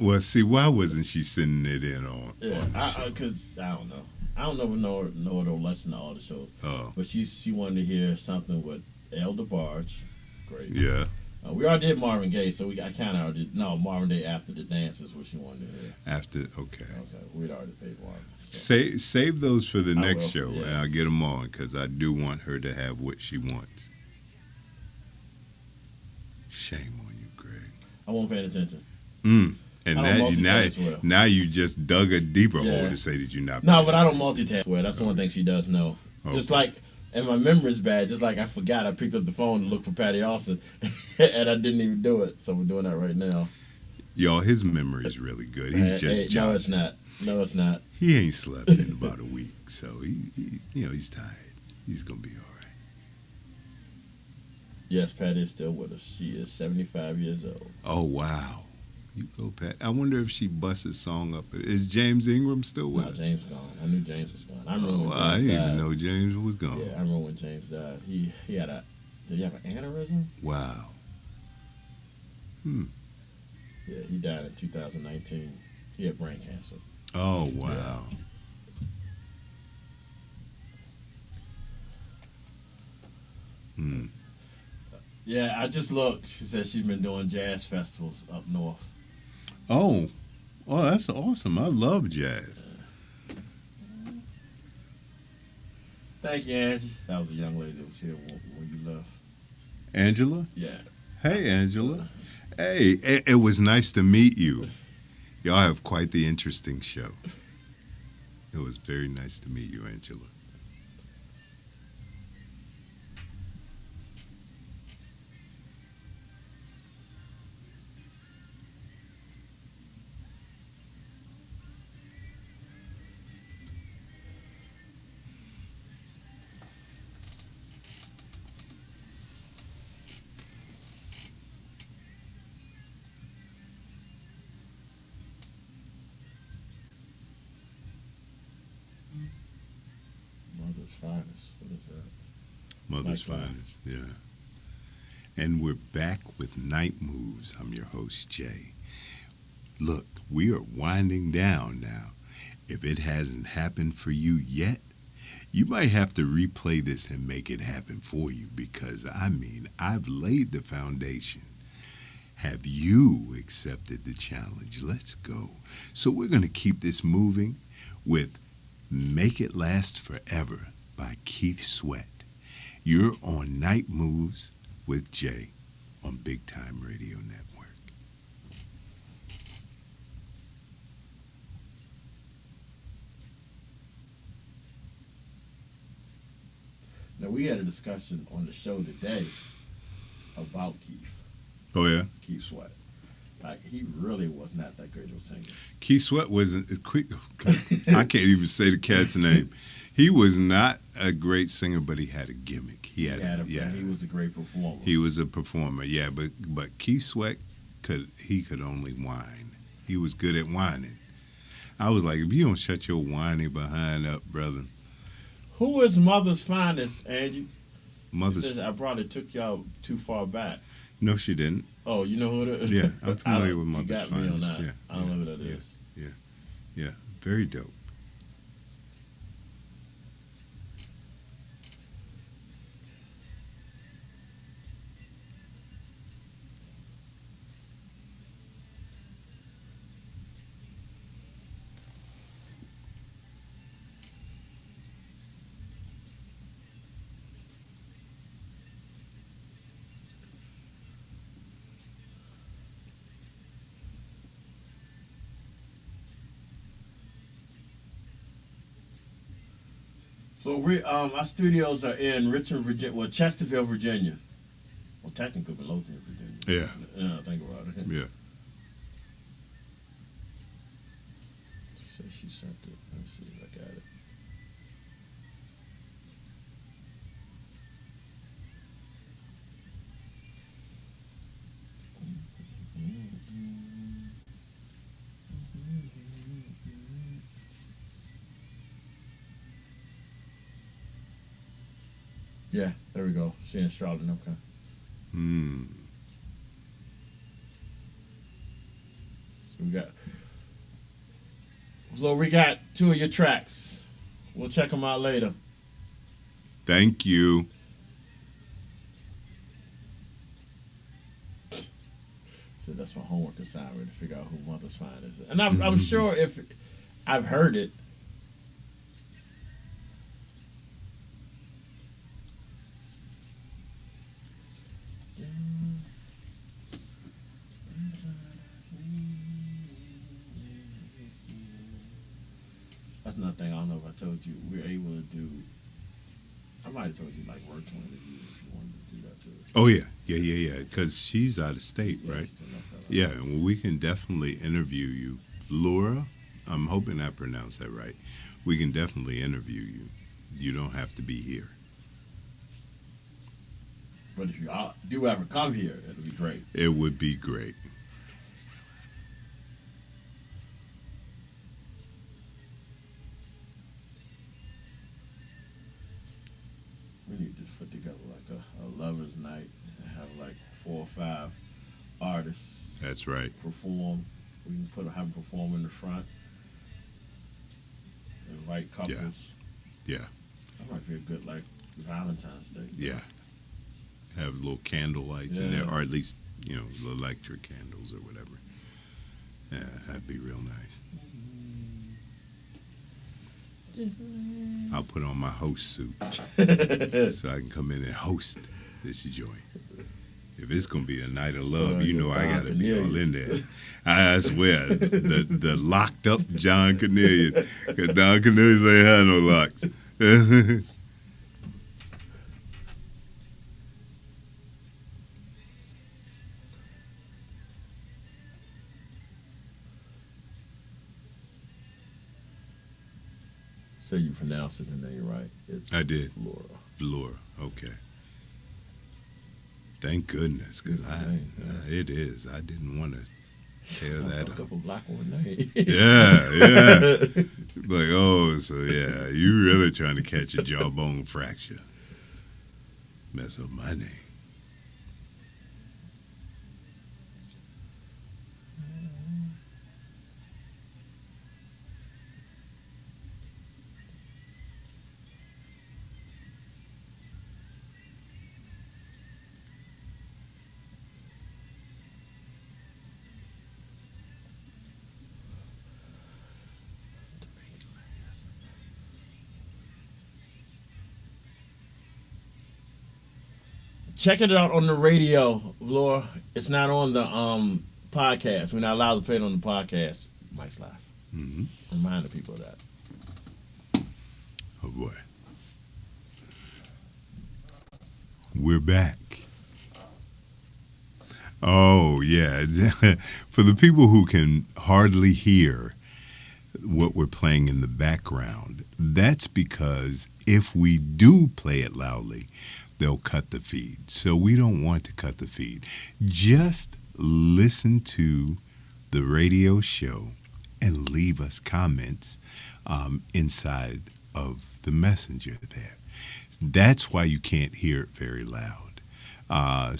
Speaker 2: Well, see, why wasn't she sending it in on?
Speaker 5: Yeah,
Speaker 2: on the show?
Speaker 5: because I don't know. I don't know her or listen to all the shows.
Speaker 2: Oh,
Speaker 5: But she wanted to hear something with Elder Barge. Great.
Speaker 2: yeah.
Speaker 5: We already did Marvin Gaye, so I kind of already no Marvin Gaye after the dance is what she wanted to hear.
Speaker 2: After, okay.
Speaker 5: Okay, we'd already paid Marvin. So.
Speaker 2: Save those for the
Speaker 5: I
Speaker 2: next
Speaker 5: will,
Speaker 2: show,
Speaker 5: yeah.
Speaker 2: and I'll get them on because I do want her to have what she wants. Shame on you, Greg.
Speaker 5: I won't pay attention.
Speaker 2: And
Speaker 5: I don't multitask well.
Speaker 2: now you just dug a deeper hole
Speaker 5: Yeah.
Speaker 2: to say that you're not.
Speaker 5: No,
Speaker 2: paying
Speaker 5: but I don't
Speaker 2: attention.
Speaker 5: multitask well. That's the one thing she does know.
Speaker 2: Okay.
Speaker 5: Just like, and my memory's bad. Just like I forgot, I picked up the phone to look for Patty Austin, and I didn't even do it. So we're doing that right now.
Speaker 2: Y'all, his memory is really good. He's just
Speaker 5: no,
Speaker 2: jolly.
Speaker 5: it's not. No, it's not.
Speaker 2: He ain't slept in about a week, so he's tired. He's gonna be all right.
Speaker 5: Yes, Patty is still with us. She is 75 years old.
Speaker 2: Oh wow, you go, Pat. I wonder if she busts his song up. Is James Ingram still with
Speaker 5: No,
Speaker 2: us?
Speaker 5: James gone. I knew James was gone. I remember when
Speaker 2: I
Speaker 5: James
Speaker 2: didn't
Speaker 5: died.
Speaker 2: even know James was gone.
Speaker 5: Yeah, I remember when James died. He had a. Did he have an aneurysm?
Speaker 2: Wow.
Speaker 5: Yeah, he died in 2019. He had brain cancer.
Speaker 2: Oh wow. Hmm.
Speaker 5: Yeah, I just looked. She said she's been doing jazz festivals up north.
Speaker 2: Oh, that's awesome. I love jazz.
Speaker 5: Thank you, Angie. That was a young lady that was here when you left.
Speaker 2: Angela?
Speaker 5: Yeah.
Speaker 2: Hey, Angela. Hey, it was nice to meet you. Y'all have quite the interesting show. It was very nice to meet you, Angela.
Speaker 5: Mother's Finest. What is that?
Speaker 2: Mother's
Speaker 5: Likewise.
Speaker 2: Finest, yeah. And we're back with Night Moves. I'm your host, Jay. Look, we are winding down now. If it hasn't happened for you yet, you might have to replay this and make it happen for you because, I've laid the foundation. Have you accepted the challenge? Let's go. So we're going to keep this moving with Make It Last Forever by Keith Sweat. You're on Night Moves with Jay on Bigtyme Radio Network.
Speaker 5: Now, we had a discussion on the show today about Keith
Speaker 2: Oh, yeah?
Speaker 5: Sweat. Like, he really was not that great of a singer.
Speaker 2: Keith Sweat wasn't quick. I can't even say the cat's name. He was not a great singer, but he had a gimmick. He
Speaker 5: was a great performer.
Speaker 2: He was a performer, yeah. But Keith Sweat could only whine. He was good at whining. I was like, if you don't shut your whiny behind up, brother.
Speaker 5: Who is Mother's Finest, Angie?
Speaker 2: Mother's.
Speaker 5: She says, I probably took y'all too far back.
Speaker 2: No, she didn't.
Speaker 5: Oh, you know who it is?
Speaker 2: Yeah, I'm familiar with
Speaker 5: You
Speaker 2: Mother's
Speaker 5: got me on
Speaker 2: Finest.
Speaker 5: that.
Speaker 2: Yeah,
Speaker 5: I don't know who that is.
Speaker 2: Yeah, very dope.
Speaker 5: So our studios are in Richmond, Virginia. Well, Chesterfield, Virginia. Well, technically, Midlothian, Virginia.
Speaker 2: Yeah.
Speaker 5: Think about it.
Speaker 2: Yeah.
Speaker 5: She said she sent it. Let's see if I got it. Yeah, there we go. She and Charlotte, okay.
Speaker 2: Hmm.
Speaker 5: We got 2 of your tracks. We'll check them out later.
Speaker 2: Thank you.
Speaker 5: So that's my homework assignment to figure out who Mother's Fine is. And I'm sure if I've heard it. That's another thing. I don't know if I told you. We're able to do. I might have told you like virtual interviews if you wanted to do that too.
Speaker 2: Oh yeah. Because she's out of state, right? Yeah, well, we can definitely interview you, Laura. I'm hoping I pronounced that right. We can definitely interview you. You don't have to be here.
Speaker 5: But if you do ever come here, it'll be great.
Speaker 2: It would be great.
Speaker 5: We need to put together like a lovers' night and have like 4 or 5 artists.
Speaker 2: That's right.
Speaker 5: Perform. We can have them perform in the front. Invite couples.
Speaker 2: Yeah.
Speaker 5: That might be a good like Valentine's Day.
Speaker 2: Yeah. Have little candle lights in there, or at least electric candles or whatever. Yeah, that'd be real nice. I'll put on my host suit so I can come in and host this joint. If it's gonna be a night of love, I gotta be all in there. I swear, the locked up John Cornelius, because Don Cornelius ain't had no locks.
Speaker 5: So you pronounce it the name right.
Speaker 2: I did.
Speaker 5: Laura.
Speaker 2: Okay. Thank goodness, because it is. I didn't want to tear that up.
Speaker 5: A black woman name.
Speaker 2: Yeah. Like, so yeah, you really trying to catch a jawbone fracture. Mess up my name.
Speaker 5: Checking it out on the radio, Laura. It's not on the podcast. We're not allowed to play it on the podcast. Mike's Live.
Speaker 2: Mm-hmm.
Speaker 5: Remind the people of that.
Speaker 2: Oh boy. We're back. Oh yeah. For the people who can hardly hear what we're playing in the background, that's because if we do play it loudly, they'll cut the feed. So we don't want to cut the feed. Just listen to the radio show and leave us comments inside of the messenger there. That's why you can't hear it very loud. Yeah,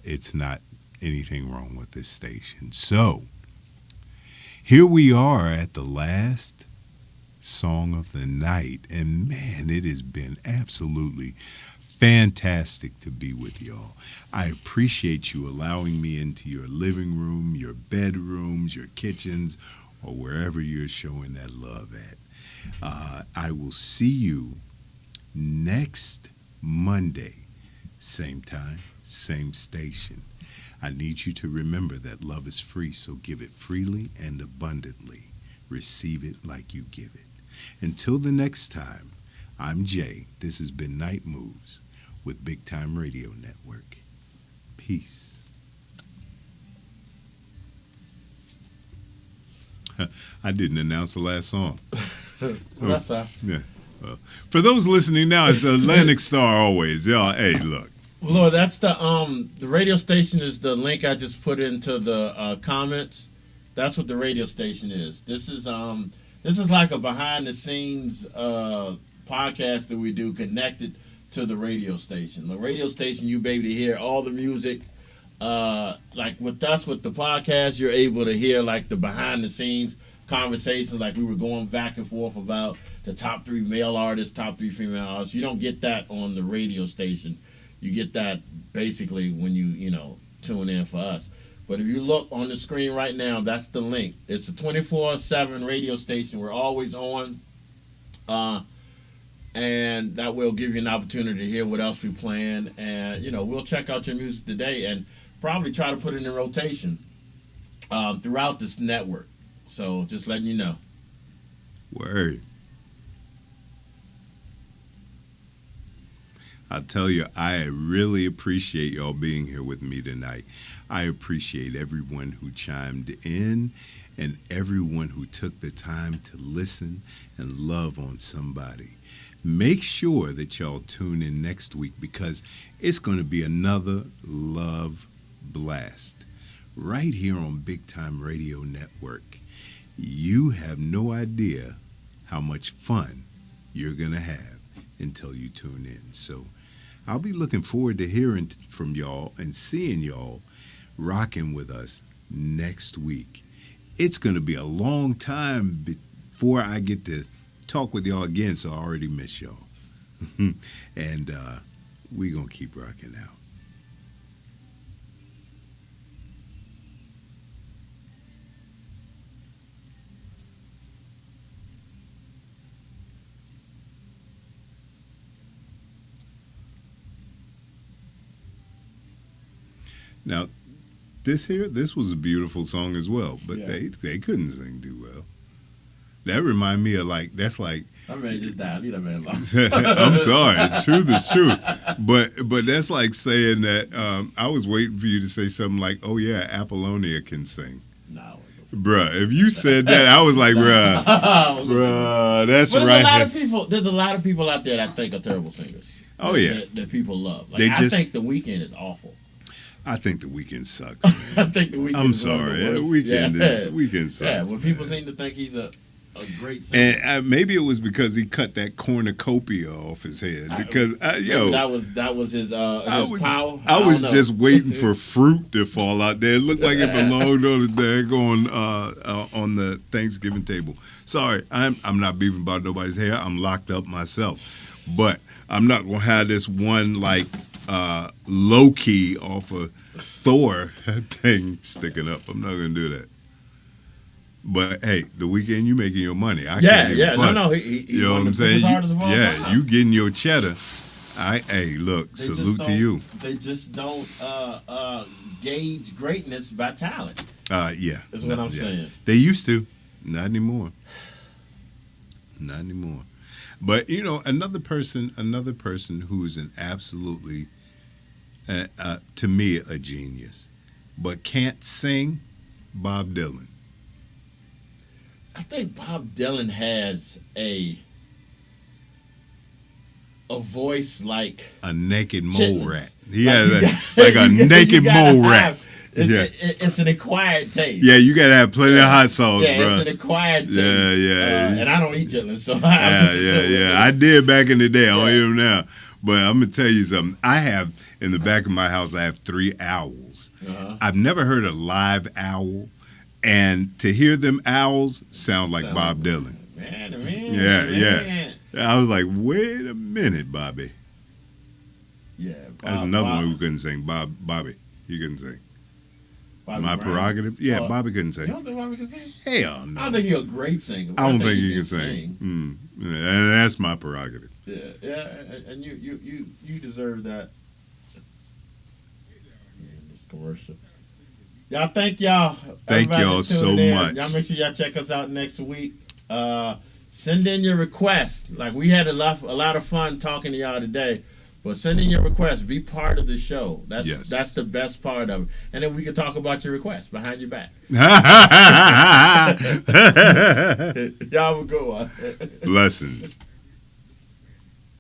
Speaker 2: it's not anything wrong with this station. So here we are at the last song of the night, and man, it has been absolutely fantastic to be with y'all. I appreciate you allowing me into your living room, your bedrooms, your kitchens, or wherever you're showing that love at. I will see you next Monday, same time, same station. I need you to remember that love is free, so give it freely and abundantly. Receive it like you give it. Until the next time, I'm Jay. This has been Night Moves with Bigtyme Radio Network. Peace. I didn't announce the last song.
Speaker 5: That's all.
Speaker 2: Yeah. Well, for those listening now, it's Atlantic Star always. Y'all, hey, look.
Speaker 5: Lord, that's the radio station is the link I just put into the comments. That's what the radio station is. This is like a behind the scenes podcast that we do connected to the radio station. The radio station, you be able to hear all the music. Like with us, with the podcast, you're able to hear like the behind the scenes conversations, like we were going back and forth about the top 3 male artists, top 3 female artists. You don't get that on the radio station. You get that basically when you tune in for us. But if you look on the screen right now, that's the link. It's a 24/7 radio station. We're always on. And that will give you an opportunity to hear what else we plan. And, we'll check out your music today and probably try to put it in rotation throughout this network. So just letting you know.
Speaker 2: Word. I'll tell you, I really appreciate y'all being here with me tonight. I appreciate everyone who chimed in and everyone who took the time to listen and love on somebody. Make sure that y'all tune in next week because it's going to be another love blast right here on Bigtyme Radio Network. You have no idea how much fun you're going to have until you tune in. So I'll be looking forward to hearing from y'all and seeing y'all rocking with us next week. It's going to be a long time before I get to talk with y'all again, so I already miss y'all. And we're going to keep rocking out. Now, this was a beautiful song as well, but
Speaker 5: Yeah.
Speaker 2: they couldn't sing too well. That remind me of that's like.
Speaker 5: That man just died. Leave that man alone.
Speaker 2: I'm sorry. Truth is truth. But that's like saying that I was waiting for you to say something like, "Oh yeah, Apollonia can sing."
Speaker 5: No.
Speaker 2: Bruh, if you said that, I was like, bruh, that's
Speaker 5: But
Speaker 2: right.
Speaker 5: There's a lot of people out there that think are terrible singers.
Speaker 2: Oh, yeah.
Speaker 5: That people love. Like,
Speaker 2: They
Speaker 5: I
Speaker 2: just-
Speaker 5: think The Weeknd is awful.
Speaker 2: I think The Weeknd sucks, man.
Speaker 5: I think The Weeknd
Speaker 2: I'm
Speaker 5: is one of
Speaker 2: sorry.
Speaker 5: the worst.
Speaker 2: Weeknd sucks.
Speaker 5: Yeah, when people
Speaker 2: man.
Speaker 5: seem to think he's a great singer.
Speaker 2: And maybe it was because he cut that cornucopia off his head. Because
Speaker 5: that was his power.
Speaker 2: I was
Speaker 5: don't know.
Speaker 2: just waiting for fruit to fall out there. It looked like it belonged on the daggone on the Thanksgiving table. Sorry, I'm not beefing about nobody's hair. I'm locked up myself, but I'm not gonna have this one like Loki off of Thor thing sticking up. I'm not gonna do that. But hey, The Weeknd, you making your money. I can't even front.
Speaker 5: He
Speaker 2: You know what
Speaker 5: one
Speaker 2: I'm
Speaker 5: of the
Speaker 2: saying?
Speaker 5: biggest artists of all time.
Speaker 2: You getting your cheddar. Hey, look,
Speaker 5: They
Speaker 2: salute
Speaker 5: just
Speaker 2: to you.
Speaker 5: They just don't gauge greatness by talent.
Speaker 2: Yeah.
Speaker 5: Is what I'm saying.
Speaker 2: They used to. Not anymore. Not anymore. But another person who's an absolutely, to me, a genius, but can't sing, Bob Dylan.
Speaker 5: I think Bob Dylan has a voice like
Speaker 2: A naked mole
Speaker 5: chitlins.
Speaker 2: rat. He has
Speaker 5: you
Speaker 2: like a
Speaker 5: you
Speaker 2: naked
Speaker 5: gotta
Speaker 2: mole rat.
Speaker 5: have- It's an acquired taste.
Speaker 2: Yeah, you gotta have plenty of hot sauce,
Speaker 5: Yeah,
Speaker 2: bro.
Speaker 5: it's an acquired taste.
Speaker 2: Yeah.
Speaker 5: And I don't eat chitlins, so
Speaker 2: Yeah. I did back in the day. I don't eat them now. But I'm gonna tell you something. I have in the back of my house. I have 3 owls. I've never heard a live owl, and to hear them owls sound like Bob Dylan.
Speaker 5: Man.
Speaker 2: Yeah. I was like, wait a minute, Bobby.
Speaker 5: Yeah.
Speaker 2: That's another one who couldn't sing. Bobby, he couldn't sing.
Speaker 5: Bobby
Speaker 2: My
Speaker 5: Brown.
Speaker 2: prerogative. Yeah,
Speaker 5: Oh,
Speaker 2: Bobby couldn't
Speaker 5: You
Speaker 2: sing.
Speaker 5: don't think Bobby can sing?
Speaker 2: Hell no.
Speaker 5: I don't think he's a great singer.
Speaker 2: I don't think he can sing. And that's my prerogative.
Speaker 5: Yeah, and you deserve that. Yeah, this commercial. Y'all, thank y'all.
Speaker 2: Thank
Speaker 5: Everybody
Speaker 2: y'all
Speaker 5: that's
Speaker 2: so
Speaker 5: tuning in.
Speaker 2: much.
Speaker 5: Y'all make sure y'all check us out next week. Send in your requests. Like, we had a lot of fun talking to y'all today. But send in your requests. Be part of the show. That's the best part of it. And then we can talk about your requests behind your back. Y'all have a good one.
Speaker 2: Blessings.